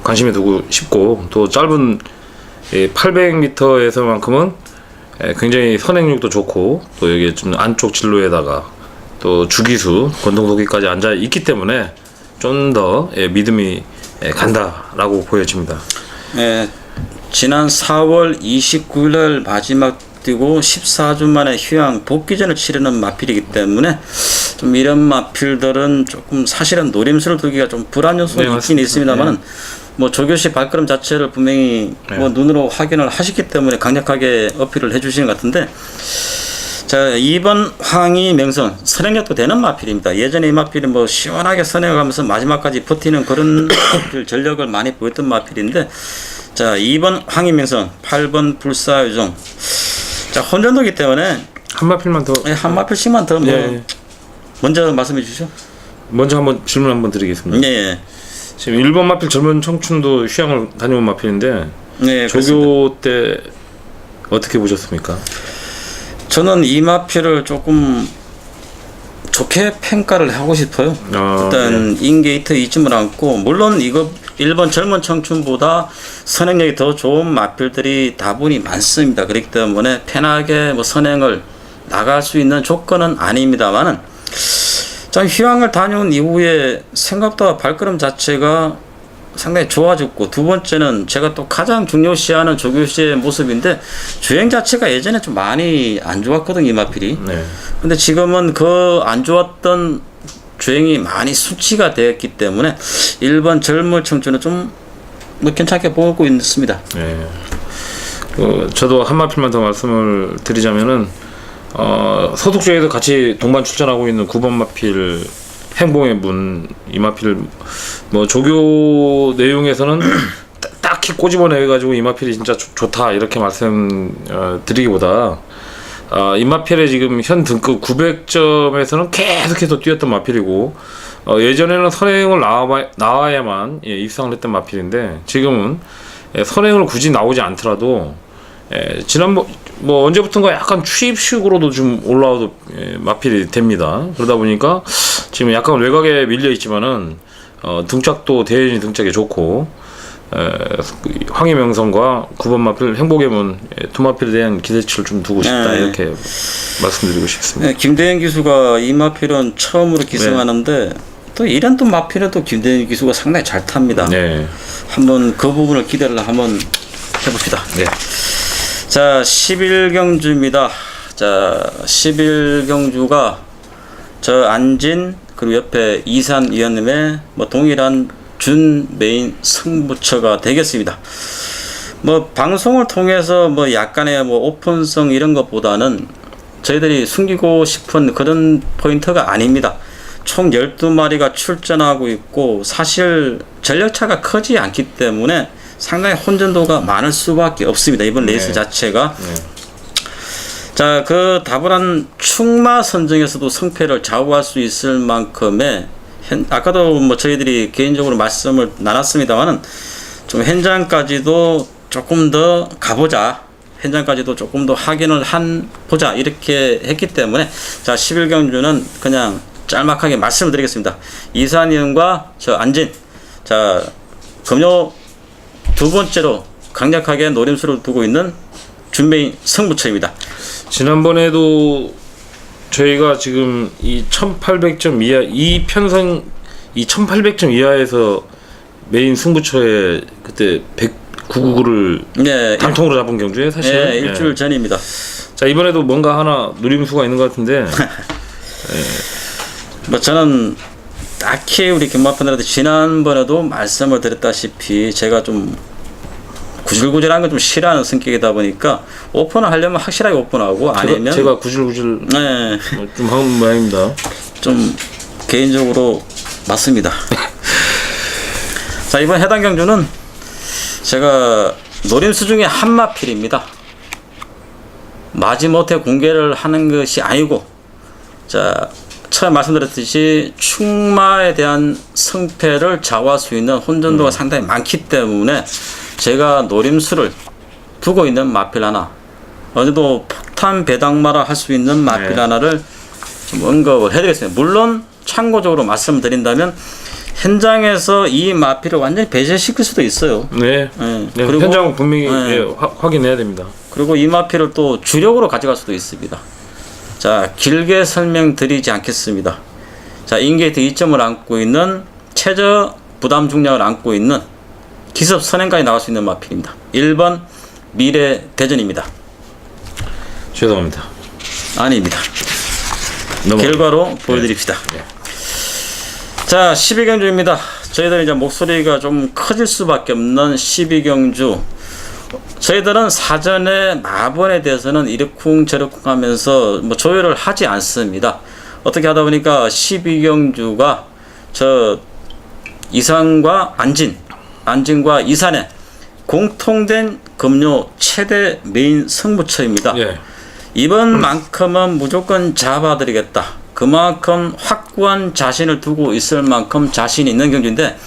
관심에 두고 싶고, 또 짧은 800m에서만큼은 굉장히 선행력도 좋고, 또 여기 좀 안쪽 진로에다가 또 주기수 권동도기까지 앉아 있기 때문에 좀 더 믿음이 간다라고 보여집니다. 네, 지난 4월 29일 날 마지막 뛰고 14주 만에 휴양 복귀전을 치르는 마필이기 때문에 좀 이런 마필들은 조금 사실은 노림수를 두기가 좀 불안 요소가 있긴 맞습니다. 있습니다만은 뭐 조교시 발걸음 자체를 분명히 뭐 눈으로 확인을 하셨기 때문에 강력하게 어필을 해주시는 것 같은데, 자, 2번 황희 명선 선행력도 되는 마필입니다. 예전에 이 마필이 뭐 시원하게 선행하면서 마지막까지 버티는 그런 마필 전력을 많이 보였던 마필인데, 자, 2번 황희 명선, 8번 불사요정. 자, 혼전도기 때문에 한 마필만 더. 한 마필씩만 더 뭐 먼저 말씀해 주시죠. 먼저 한번 질문 한번 드리겠습니다. 네. 지금 1번 마필 젊은 청춘도 휴양을 다녀온 마필인데, 네, 조교 때 어떻게 보셨습니까? 저는 이 마필을 조금 좋게 평가를 하고 싶어요. 일단 인게이트 이점을 안고, 물론 이거 1번 젊은 청춘보다 선행력이 더 좋은 마필들이 다분히 많습니다. 그렇기 때문에 편하게 뭐 선행을 나갈 수 있는 조건은 아닙니다만은, 자, 휴양을 다녀온 이후에 생각보다 발걸음 자체가 상당히 좋아졌고, 두 번째는 제가 또 가장 중요시하는 조교시의 모습인데, 주행 자체가 예전에 좀 많이 안 좋았거든요, 이 마필이. 네. 근데 지금은 그 안 좋았던 주행이 많이 수치가 되었기 때문에 1번 젊은 청춘은 좀 뭐 괜찮게 보고 있습니다. 네. 저도 한 마필만 더 말씀을 드리자면은, 소속조에도 같이 동반 출전하고 있는 9번 마필 행봉의 문, 이 마필 뭐 조교 내용에서는 딱히 꼬집어내 가지고 이 마필이 진짜 좋다 이렇게 말씀 드리기보다, 이 마필의 지금 현 등급 900점에서는 계속해서 뛰었던 마필이고, 예전에는 선행을 나와야만 입상을 했던 마필인데, 지금은 선행을 굳이 나오지 않더라도 지난 뭐 언제부턴가 약간 추입식으로도 좀 올라와도 마필이 됩니다. 그러다 보니까 지금 약간 외곽에 밀려 있지만은 등짝도 대연이 등짝이 좋고, 황희명성과 9번 마필 행복의 문 두 마필에 대한 기대치를 좀 두고 싶다, 이렇게 말씀드리고 싶습니다. 네, 김대현 기수가 이 마필은 처음으로 기승하는데, 또 이런 또 마필은 또 김대현 기수가 상당히 잘 탑니다. 네. 한번 그 부분을 기대를 한번 해봅시다. 네. 자, 11경주입니다. 자, 11경주가 저 안진, 그리고 옆에 이산 위원님의 뭐 동일한 준 메인 승부처가 되겠습니다. 뭐 방송을 통해서 뭐 약간의 뭐 오픈성 이런 것보다는 저희들이 숨기고 싶은 그런 포인트가 아닙니다. 총 12마리가 출전하고 있고, 사실 전력차가 크지 않기 때문에 상당히 혼전도가 많을 수밖에 없습니다. 이번 레이스 자체가. 자, 그 다분한 충마 선정에서도 승패를 좌우할 수 있을 만큼의 아까도 뭐 저희들이 개인적으로 말씀을 나눴습니다만은, 좀 현장까지도 조금 더 가보자, 현장까지도 조금 더 확인을 보자 이렇게 했기 때문에, 자, 11경주는 그냥 짤막하게 말씀을 드리겠습니다. 이산이형과 저 안진, 자, 금요 두 번째로 강력하게 노림수를 두고 있는 준메인 승부처입니다. 지난번에도 저희가 지금 이 1800점 이하 이 편성 이 1800점 이하에서 메인 승부처에 그때 109구를 네, 단통으로 잡은 경주에 사실 네, 일주일 전입니다. 자 이번에도 뭔가 하나 누림수가 있는 것 같은데 뭐 저는 딱히 우리 김만편들한테 지난번에도 말씀을 드렸다시피 제가 좀 구질구질한 건 좀 싫어하는 성격이다 보니까 오픈을 하려면 확실하게 오픈하고 아니면 제가 구질구질 네, 좀 하는 모양입니다. 좀 개인적으로 맞습니다. 자, 이번 해당 경주는 제가 노림수 중에 한 마필입니다. 마지못해 공개를 하는 것이 아니고, 자, 처음 말씀드렸듯이 충마에 대한 성패를 좌우할 수 있는 혼전도가 상당히 많기 때문에 제가 노림수를 두고 있는 마필 하나, 어느 정도 폭탄 배당마라 할 수 있는 마필 네. 하나를 좀 언급을 해드리겠습니다. 물론 참고적으로 말씀드린다면 현장에서 이 마필을 완전히 배제시킬 수도 있어요. 네. 네. 네, 그리고 현장 분명히 네. 예, 확인해야 됩니다. 그리고 이 마필을 또 주력으로 가져갈 수도 있습니다. 자, 길게 설명드리지 않겠습니다. 자, 인게이트 2점을 안고 있는 최저 부담 중량을 안고 있는 기습 선행까지 나갈 수 있는 마필입니다. 1번 미래 대전입니다. 죄송합니다. 아닙니다. 넘어갑니다. 결과로 보여드립시다. 자, 12경주입니다. 저희들은 이제 목소리가 좀 커질 수밖에 없는 12경주. 저희들은 사전에 마번에 대해서는 이러쿵 저러쿵 하면서 뭐 조율을 하지 않습니다. 어떻게 하다 보니까 12경주가 저 이산과 안진과 이산의 공통된 금요 최대 메인 승부처입니다. 예. 이번만큼은 무조건 잡아드리겠다. 그만큼 확고한 자신을 두고 있을 만큼 자신이 있는 경주인데,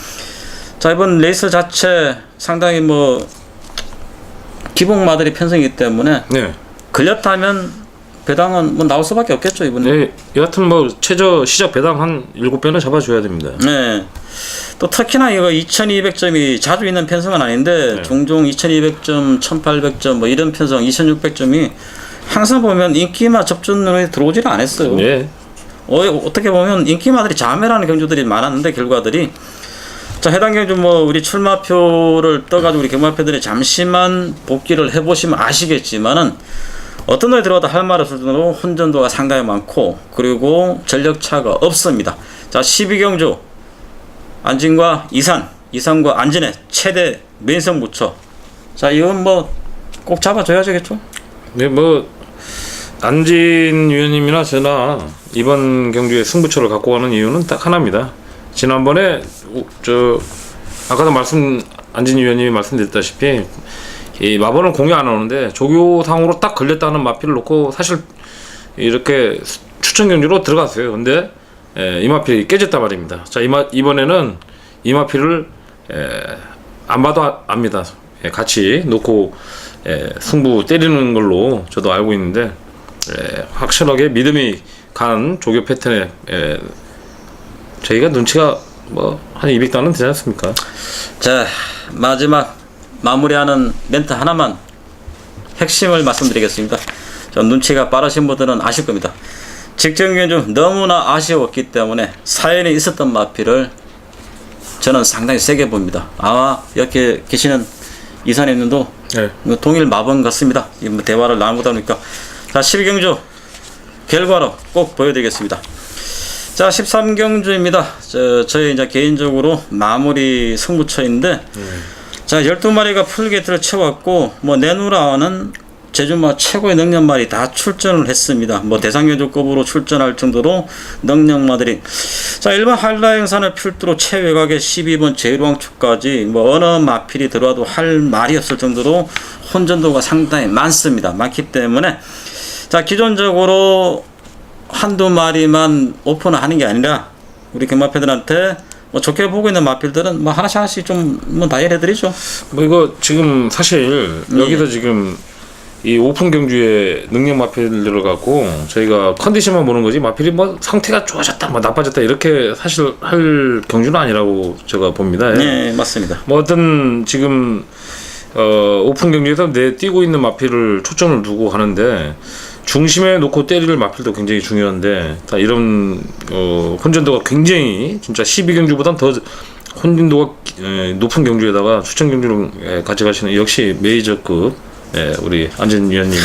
자, 이번 레이스 자체 상당히 뭐 기복마들이 편성이기 때문에 네. 걸렸다면 배당은 뭐 나올 수밖에 없겠죠, 이번에. 네. 여하튼 뭐 최저 시작 배당 한 7배는 잡아줘야 됩니다. 네. 또 특히나 이거 2200점이 자주 있는 편성은 아닌데 네. 종종 2200점, 1800점 뭐 이런 편성 2600점이 항상 보면 인기마 접전으로 들어오지는 않았어요. 네. 어떻게 보면 인기마들이 자멸하는 경주들이 많았는데 결과들이, 자, 해당 경주 뭐 우리 출마표를 떠가지고 우리 경마표들이 잠시만 복기를 해보시면 아시겠지만은 어떤 놈이 들어가도 할 말 없을 정도로 혼전도가 상당히 많고 그리고 전력차가 없습니다. 자, 12경주 안진과 이산과 안진의 최대 맨성 무처. 자, 이건 뭐 꼭 잡아줘야겠죠. 네, 뭐 안진 위원님이나 저나 이번 경주에 승부처를 갖고 가는 이유는 딱 하나입니다. 지난번에 아까도 안진 위원님이 말씀드렸다시피 이 마번을 공개 안 하는데 조교상으로 딱 걸렸다는 마필을 놓고 사실 이렇게 추천 경주로 들어갔어요. 근데 이 마필이 깨졌단 말입니다. 자, 이번에는 이 마필을 안 봐도 압니다. 같이 놓고 승부 때리는 걸로 저도 알고 있는데 확실하게 믿음이 간 조교 패턴에 저희가 눈치가 뭐 한 200단은 되지 않습니까? 자, 마지막 마무리하는 멘트 하나만 핵심을 말씀드리겠습니다. 저 눈치가 빠르신 분들은 아실 겁니다. 직전 경주 너무나 아쉬웠기 때문에 사연이 있었던 마필을 저는 상당히 세게 봅니다. 아마 여기 계시는 이사님도 네. 동일 마번 같습니다. 대화를 나누다 보니까. 자, 12경주 결과로 꼭 보여드리겠습니다. 자, 13경주입니다. 저희 이제 개인적으로 마무리 승부처인데, 자, 12마리가 풀게이트를 채웠고, 뭐, 내누라는 제주마 최고의 능력마리 다 출전을 했습니다. 뭐, 대상경주급으로 출전할 정도로 능력마들이. 자, 일반 한라 행산을 필두로 최외곽의 12번 제일왕축까지 뭐, 어느 마필이 들어와도 할 말이 없을 정도로 혼전도가 상당히 많기 때문에, 자, 기존적으로 한두 마리만 오픈을 하는 게 아니라 우리 경마패들한테 뭐 좋게 보고 있는 마필들은 뭐 하나씩 좀 뭐 나열해드리죠. 뭐 이거 지금 사실 여기서 지금 이 오픈 경주에 능력 마필들을 갖고 저희가 컨디션만 보는 거지 마필이 뭐 상태가 좋아졌다 뭐 나빠졌다 이렇게 사실 할 경주는 아니라고 제가 봅니다. 네, 맞습니다. 뭐 어떤 지금 오픈 경주에서 뛰고 있는 마필을 초점을 두고 하는데 중심에 놓고 때릴 마필도 굉장히 중요한데 다 이런 혼전도가 굉장히 진짜 12경주보단 더 혼전도가 높은 경주에다가 추천 경주를 가져가시는 역시 메이저급 우리 안전 위원님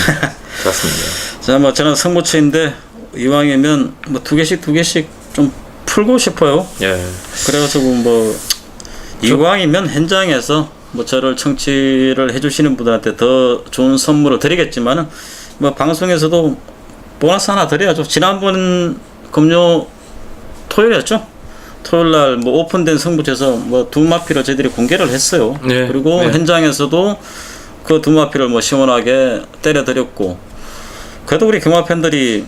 같습니다. 자, 뭐 저는 승부처인데 이왕이면 뭐 두 개씩 좀 풀고 싶어요. 예. 그래가지고 뭐 이왕이면 현장에서 뭐 저를 청취를 해주시는 분들한테 더 좋은 선물을 드리겠지만은 뭐 방송에서도 보너스 하나 드려야죠. 지난번 금요 토요일이었죠. 토요일 날 뭐 오픈된 승부처에서 뭐 두 마피를 저희들이 공개를 했어요. 네. 그리고 네. 현장에서도 그 두 마피를 뭐 시원하게 때려드렸고, 그래도 우리 경마 팬들이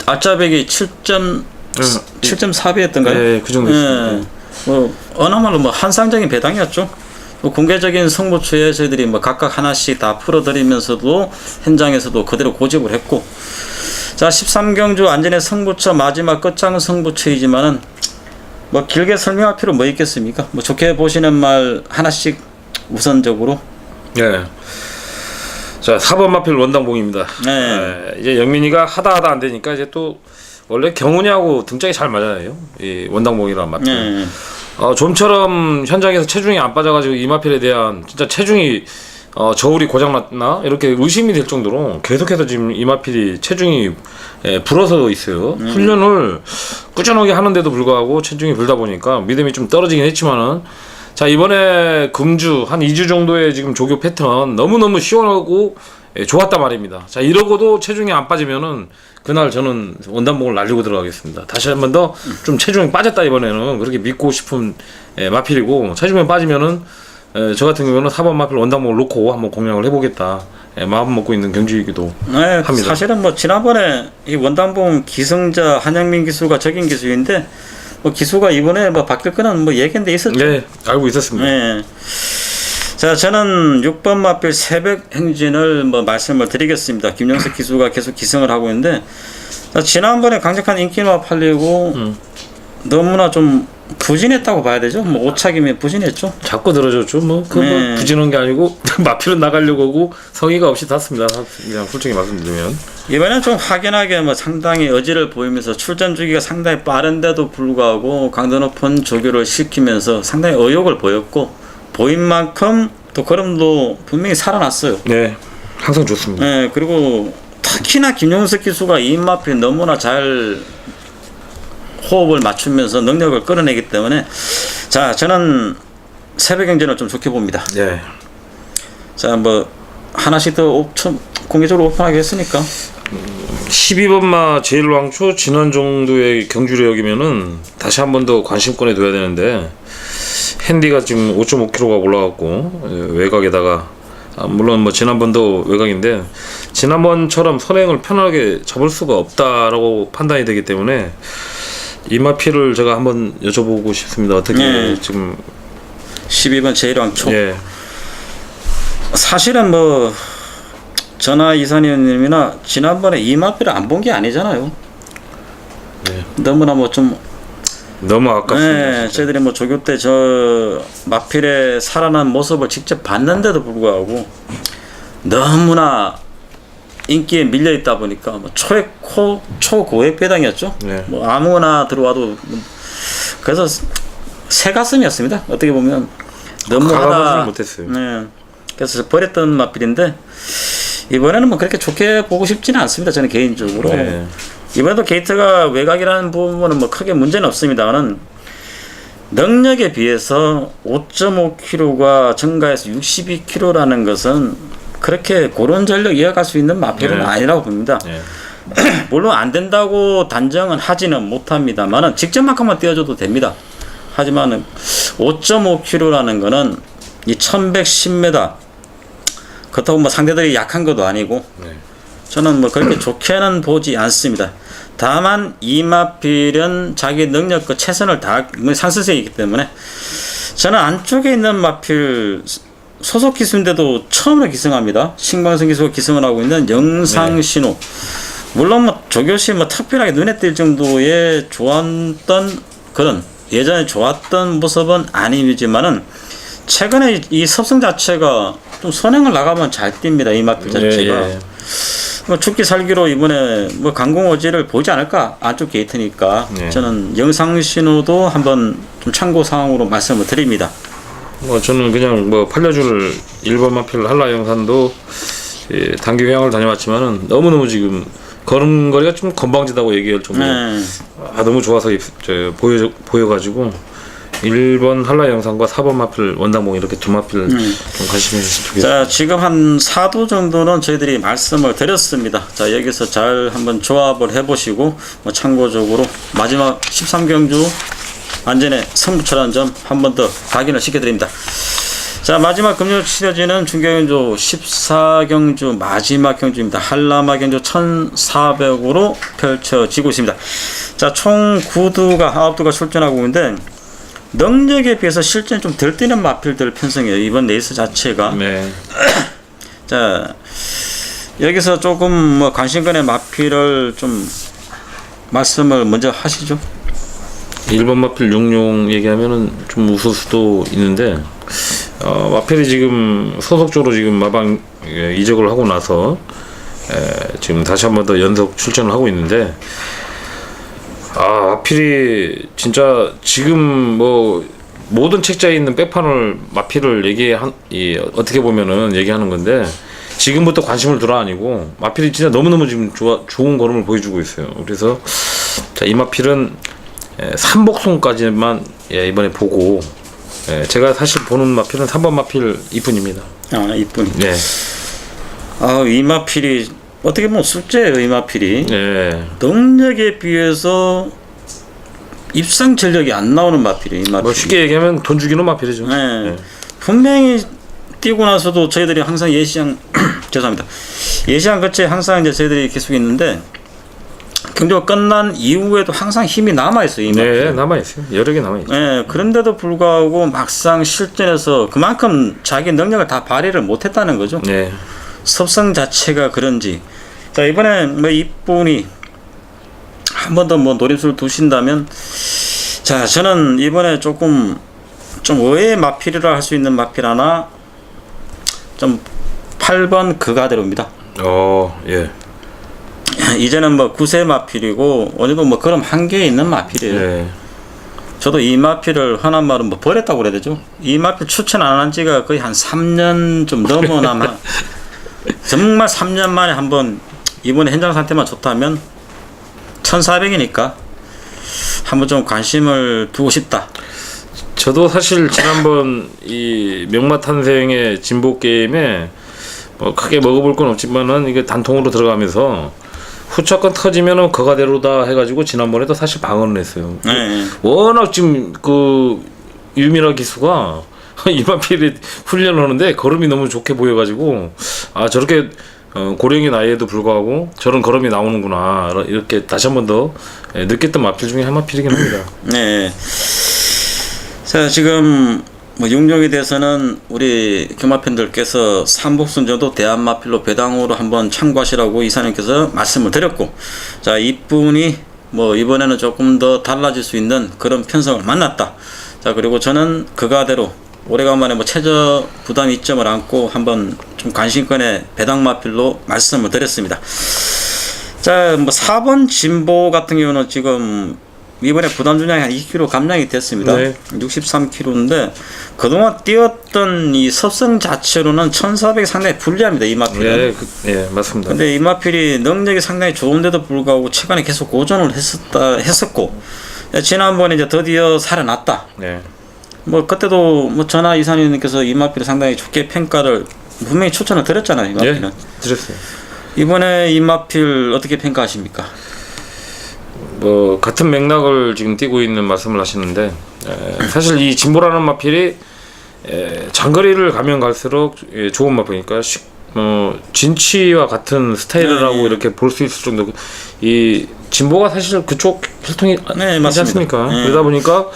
알짜배기 7.4배였던가요? 네, 그 정도 있습니다. 뭐 어나말로 뭐 환상적인 배당이었죠. 뭐 공개적인 승부처에 저희들이 뭐 각각 하나씩 다 풀어드리면서도 현장에서도 그대로 고집을 했고, 자 13경주 안전의 승부처 마지막 끝장 승부처이지만은 뭐 길게 설명할 필요 뭐 있겠습니까? 뭐 좋게 보시는 말 하나씩 우선적으로. 예. 자 4번 마필 원당봉입니다. 네. 이제 영민이가 하다 안 되니까 이제 또 원래 경훈이하고 등짝이 잘 맞아요. 이 원당봉이라는 마필. 네. 좀처럼 현장에서 체중이 안 빠져가지고 이 마필에 대한 진짜 체중이 저울이 고장났나 이렇게 의심이 될 정도로 계속해서 지금 이 마필이 체중이 불어서 있어요. 훈련을 꾸준하게 하는데도 불구하고 체중이 불다 보니까 믿음이 좀 떨어지긴 했지만은, 자 이번에 금주 한 2주 정도의 지금 조교 패턴 너무너무 시원하고 좋았단 말입니다. 자 이러고도 체중이 안 빠지면은 그날 저는 원단봉을 날리고 들어가겠습니다. 다시 한 번 더 좀 체중이 빠졌다 이번에는 그렇게 믿고 싶은 마필이고, 체중이 빠지면은 저 같은 경우는 4번 마필 원단봉을 놓고 한번 공략을 해보겠다 마음 먹고 있는 경주이기도 네, 합니다. 사실은 뭐 지난번에 이 원단봉 기승자 한영민 기수가 적인 기수인데 뭐 기수가 이번에 뭐 바뀔 거는 뭐 얘기인데 있었죠. 네, 알고 있었습니다. 네. 자, 저는 6번 마필 새벽 행진을 뭐 말씀을 드리겠습니다. 김영석 기수가 계속 기승을 하고 있는데, 자, 지난번에 강력한 인기가 팔리고 너무나 좀 부진했다고 봐야 되죠. 뭐 오차기면 부진했죠. 자꾸 들어줬죠. 뭐 네. 부진한 게 아니고 마필은 나가려고 하고 성의가 없이 탔습니다. 그냥 솔직히 말씀드리면 이번엔 좀 확연하게 뭐 상당히 의지를 보이면서 출전 주기가 상당히 빠른데도 불구하고 강도 높은 조교를 시키면서 상당히 의욕을 보였고, 보인 만큼 또 걸음도 분명히 살아났어요. 네, 항상 좋습니다. 네, 그리고 특히나 김용석 기수가 이 마필 너무나 잘 호흡을 맞추면서 능력을 끌어내기 때문에, 자 저는 새벽 경전을 좀 좋게 봅니다. 네. 자 뭐 하나씩 더 공개적으로 오픈하게 했으니까 12번마 제일왕초 지난 정도의 경주력이면은 다시 한 번 더 관심권에 둬야 되는데, 핸디가 지금 5.5kg가 올라갔고 외곽에다가 물론 뭐 지난번도 외곽인데 지난번처럼 선행을 편하게 잡을 수가 없다라고 판단이 되기 때문에 이 마필을 제가 한번 여쭤보고 싶습니다. 어떻게 지금 12번 제일왕초. 예. 사실은 뭐 전하 이사님이나 지난번에 이 마필을 안 본 게 아니잖아요. 네. 너무나 뭐 좀 너무 아깝습니다. 네, 저희들이 뭐 조교 때 저 마필의 살아난 모습을 직접 봤는데도 불구하고 너무나 인기에 밀려 있다 보니까 뭐 초고액 배당이었죠. 네. 뭐 아무나 들어와도 그래서 새 가슴이었습니다. 어떻게 보면 가감하지 너무하다. 못했어요. 네, 그래서 버렸던 마필인데 이번에는 뭐 그렇게 좋게 보고 싶지는 않습니다. 저는 개인적으로. 네. 이번에도 게이트가 외곽이라는 부분은 뭐 크게 문제는 없습니다만은 능력에 비해서 5.5kg가 증가해서 62kg라는 것은 그렇게 그런 전력 이어갈 수 있는 마필은 네. 아니라고 봅니다. 네. 물론 안 된다고 단정은 하지는 못합니다만은 직전만큼만 띄워줘도 됩니다. 하지만 5.5kg라는 거는 이 1110m 그렇다고 뭐 상대들이 약한 것도 아니고 네. 저는 뭐 그렇게 좋게는 보지 않습니다. 다만 이마필은 자기 능력과 최선을 다 상승세이기 때문에 저는 안쪽에 있는 마필 소속 기수인데도 처음으로 기승합니다. 신광성 기수가 기승을 하고 있는 영상신호. 물론 뭐 조교시 뭐 특별하게 눈에 띌 정도의 좋았던 그런 예전에 좋았던 모습은 아니지만은 최근에 이 섭성 자체가 좀 선행을 나가면 잘 뜁니다. 이 마필 자체가. 뭐 죽기 살기로 이번에 뭐 강공어지를 보지 않을까, 안쪽 게이트니까. 네. 저는 영상 신호도 한번 좀 참고 사항으로 말씀을 드립니다. 뭐 저는 그냥 뭐 팔려줄 1번 마필 한라 영산도 예, 단기 회항을 다녀왔지만은 너무너무 지금 걸음걸이가 좀 건방지다고 얘기할 정도로 네. 너무 좋아서 보여가지고 1번 한라 영상과 4번 마필 원당봉 이렇게 두 마필 좀 관심이 두겠습니다. 자, 지금 한 4도 정도는 저희들이 말씀을 드렸습니다. 자, 여기서 잘 한번 조합을 해보시고 뭐 참고적으로 마지막 13경주 안전에 승부처라는 점 한 번 더 확인을 시켜드립니다. 자, 마지막 금요 치러지는 중경주 14경주 마지막 경주입니다. 한라마 경주 1400으로 펼쳐지고 있습니다. 자, 총 9두가 9두가 출전하고 있는데 능력에 비해서 실제는 좀 덜 뛰는 마필들 편성이에요. 이번 레이스 자체가. 네. 자, 여기서 조금 뭐 관심권의 마필을 좀 말씀을 먼저 하시죠. 1번 마필 육룡 얘기하면은 좀 웃을 수도 있는데 마필이 지금 소속적으로 지금 마방 이적을 하고 나서 지금 다시 한 번 더 연속 출전을 하고 있는데 마필이 진짜 지금 뭐 모든 책자에 있는 백판을 마필을 어떻게 보면은 얘기하는 건데 지금부터 관심을 두라 아니고 마필이 진짜 너무너무 지금 좋은 걸음을 보여주고 있어요. 그래서 자, 이 마필은 삼복송까지만 이번에 보고 제가 사실 보는 마필은 3번 마필 이쁜입니다. 이쁜. 네. 이 마필이 어떻게 보면 숙제예요. 이 마필이. 네. 능력에 비해서 입상 전력이 안 나오는 마필이에요. 이 마필이. 뭐 쉽게 얘기하면 돈 주기는 마필이죠. 네. 네. 분명히 뛰고 나서도 저희들이 항상 예시장 죄송합니다. 예시장 끝에 항상 이제 저희들이 계속 있는데 경주가 끝난 이후에도 항상 힘이 남아 있어요. 이 마필. 네, 남아 있어요. 여러 개 남아 있죠. 네, 그런데도 불구하고 막상 실전에서 그만큼 자기 능력을 다 발휘를 못했다는 거죠. 네. 섭성 자체가 그런지. 자, 이번에 뭐 이분이 한 번 더 뭐 노림수를 두신다면, 자, 저는 이번에 조금 좀 의외의 마필이라 할 수 있는 마필 하나, 좀 8번 그가대로입니다. 예. 이제는 뭐 9세 마필이고 어느정도 뭐 그런 한계에 있는 마필이에요. 네. 저도 이 마필을 흔한 말은 뭐 버렸다고 그래야 되죠. 이 마필 추천 안 한 지가 거의 한 3년 좀 넘어나마 정말 3년 만에 한번 이번에 현장 상태만 좋다면 1400이니까 한번 좀 관심을 두고 싶다. 저도 사실 지난번 이 명마 탄생의 진보 게임에 뭐 크게 먹어볼 건 없지만은 이게 단통으로 들어가면서 후차권 터지면은 거가대로다 해가지고 지난번에도 사실 방언을 했어요. 네. 워낙 지금 그 유미라 기수가 이마필이 훈련을 하는데 걸음이 너무 좋게 보여가지고 저렇게 고령의 나이에도 불구하고 저런 걸음이 나오는구나 이렇게 다시 한 번 더 느꼈던 마필 중에 한 마필이긴 합니다. 네. 자, 지금 뭐 육룡에 대해서는 우리 교마팬들께서 삼복순저도 대한마필로 배당으로 한번 참고하시라고 이사님께서 말씀을 드렸고, 자, 이분이 뭐 이번에는 조금 더 달라질 수 있는 그런 편성을 만났다. 자, 그리고 저는 그가대로 오래간만에 뭐 최저 부담 이점을 안고 한번 좀 관심권의 배당마필로 말씀을 드렸습니다. 자, 뭐 4번 진보 같은 경우는 지금 이번에 부담 중량이 한 2kg 감량이 됐습니다. 네. 63kg인데 그동안 뛰었던 이 섭성 자체로는 1400이 상당히 불리합니다. 이 마필은. 네, 맞습니다. 근데 이 마필이 능력이 상당히 좋은데도 불구하고 최근에 계속 고전을 했었고 지난번에 이제 드디어 살아났다. 네. 뭐 그때도 뭐 전하 이사님께서 이 마필을 상당히 좋게 평가를 분명히 추천을 드렸잖아요. 이 마필은. 네, 드렸어요. 이번에 이 마필 어떻게 평가하십니까? 뭐 같은 맥락을 지금 띄고 있는 말씀을 하시는데 사실 이 진보라는 마필이 장거리를 가면 갈수록 좋은 마필이니까 진치와 같은 스타일이라고 이렇게 볼 수 있을 정도. 이 진보가 사실 그쪽 혈통이 맞지 않습니까? 그러다 보니까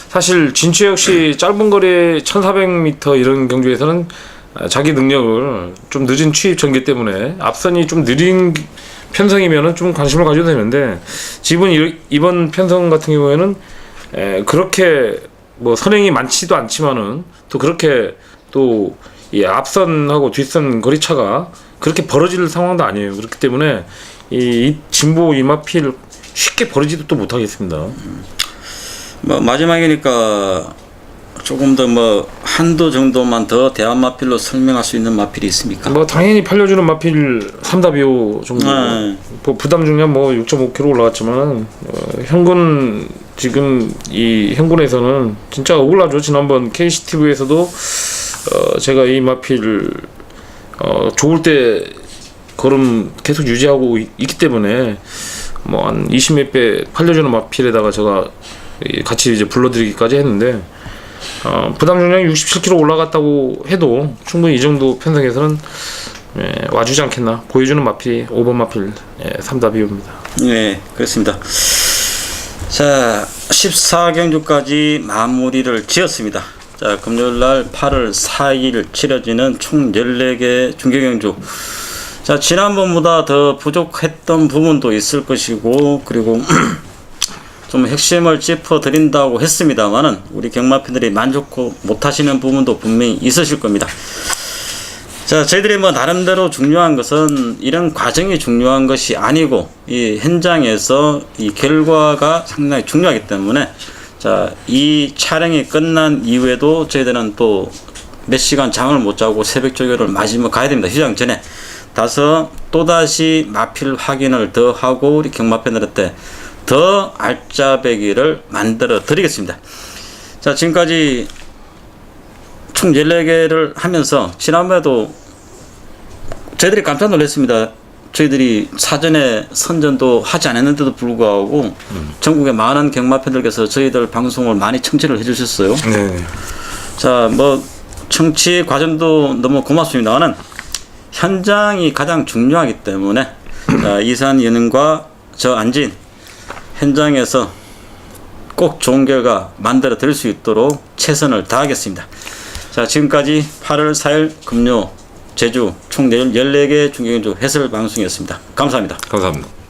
사실 진치 역시 짧은 거리 1400m 이런 경주에서는 자기 능력을 좀 늦은 취입 전개 때문에 앞선이 좀 느린 편성이면은 좀 관심을 가져도 되는데 이번 편성 같은 경우에는 그렇게 뭐 선행이 많지도 않지만은 또 그렇게 또 이 앞선하고 뒷선 거리차가 그렇게 벌어질 상황도 아니에요. 그렇기 때문에 이 진보 이마피를 쉽게 벌어지도 또 못하겠습니다. 뭐 마지막이니까 조금 더 뭐 한도 정도만 더 대안마필로 설명할 수 있는 마필이 있습니까? 뭐 당연히 팔려주는 마필 3W 정도. 뭐 부담 중량 뭐 6.5kg 올라갔지만 현군 지금 이 현군에서는 진짜 억울하죠. 지난번 KCTV에서도 제가 이 마필 좋을 때 걸음 계속 유지하고 있기 때문에 뭐 한 20몇 배 팔려주는 마필에다가 제가 같이 이제 불러드리기까지 했는데 부담 중량이 67kg 올라갔다고 해도 충분히 이 정도 편성에서는 와주지 않겠나. 보여주는 마필이 5번 마필 3W입니다. 네, 그렇습니다. 자, 14경주까지 마무리를 지었습니다. 자, 금요일날 8월 4일 치러지는 총 14개 중계경주. 자, 지난번보다 더 부족했던 부분도 있을 것이고, 그리고 좀 핵심을 짚어드린다고 했습니다만은 우리 경마팬들이 만족 못하시는 부분도 분명히 있으실 겁니다. 자, 저희들이 뭐 나름대로 중요한 것은 이런 과정이 중요한 것이 아니고 이 현장에서 이 결과가 상당히 중요하기 때문에 자, 이 촬영이 끝난 이후에도 저희들은 또 몇 시간 잠을 못 자고 새벽 조교를 마지막 가야 됩니다. 휴장 전에 가서 또다시 마필 확인을 더 하고 우리 경마팬들한테 더 알짜배기를 만들어 드리겠습니다. 자, 지금까지 총 14개를 하면서 지난번에도 저희들이 깜짝 놀랐습니다. 저희들이 사전에 선전도 하지 않았는데도 불구하고 전국의 많은 경마팬들께서 저희들 방송을 많이 청취를 해주셨어요. 네. 자, 뭐 청취 과정도 너무 고맙습니다만은 현장이 가장 중요하기 때문에 자, 이산 연은과 저 안진 현장에서 꼭 좋은 결과 만들어 드릴 수 있도록 최선을 다하겠습니다. 자, 지금까지 8월 4일 금요 제주 총 14개 중계경주 해설 방송이었습니다. 감사합니다. 감사합니다.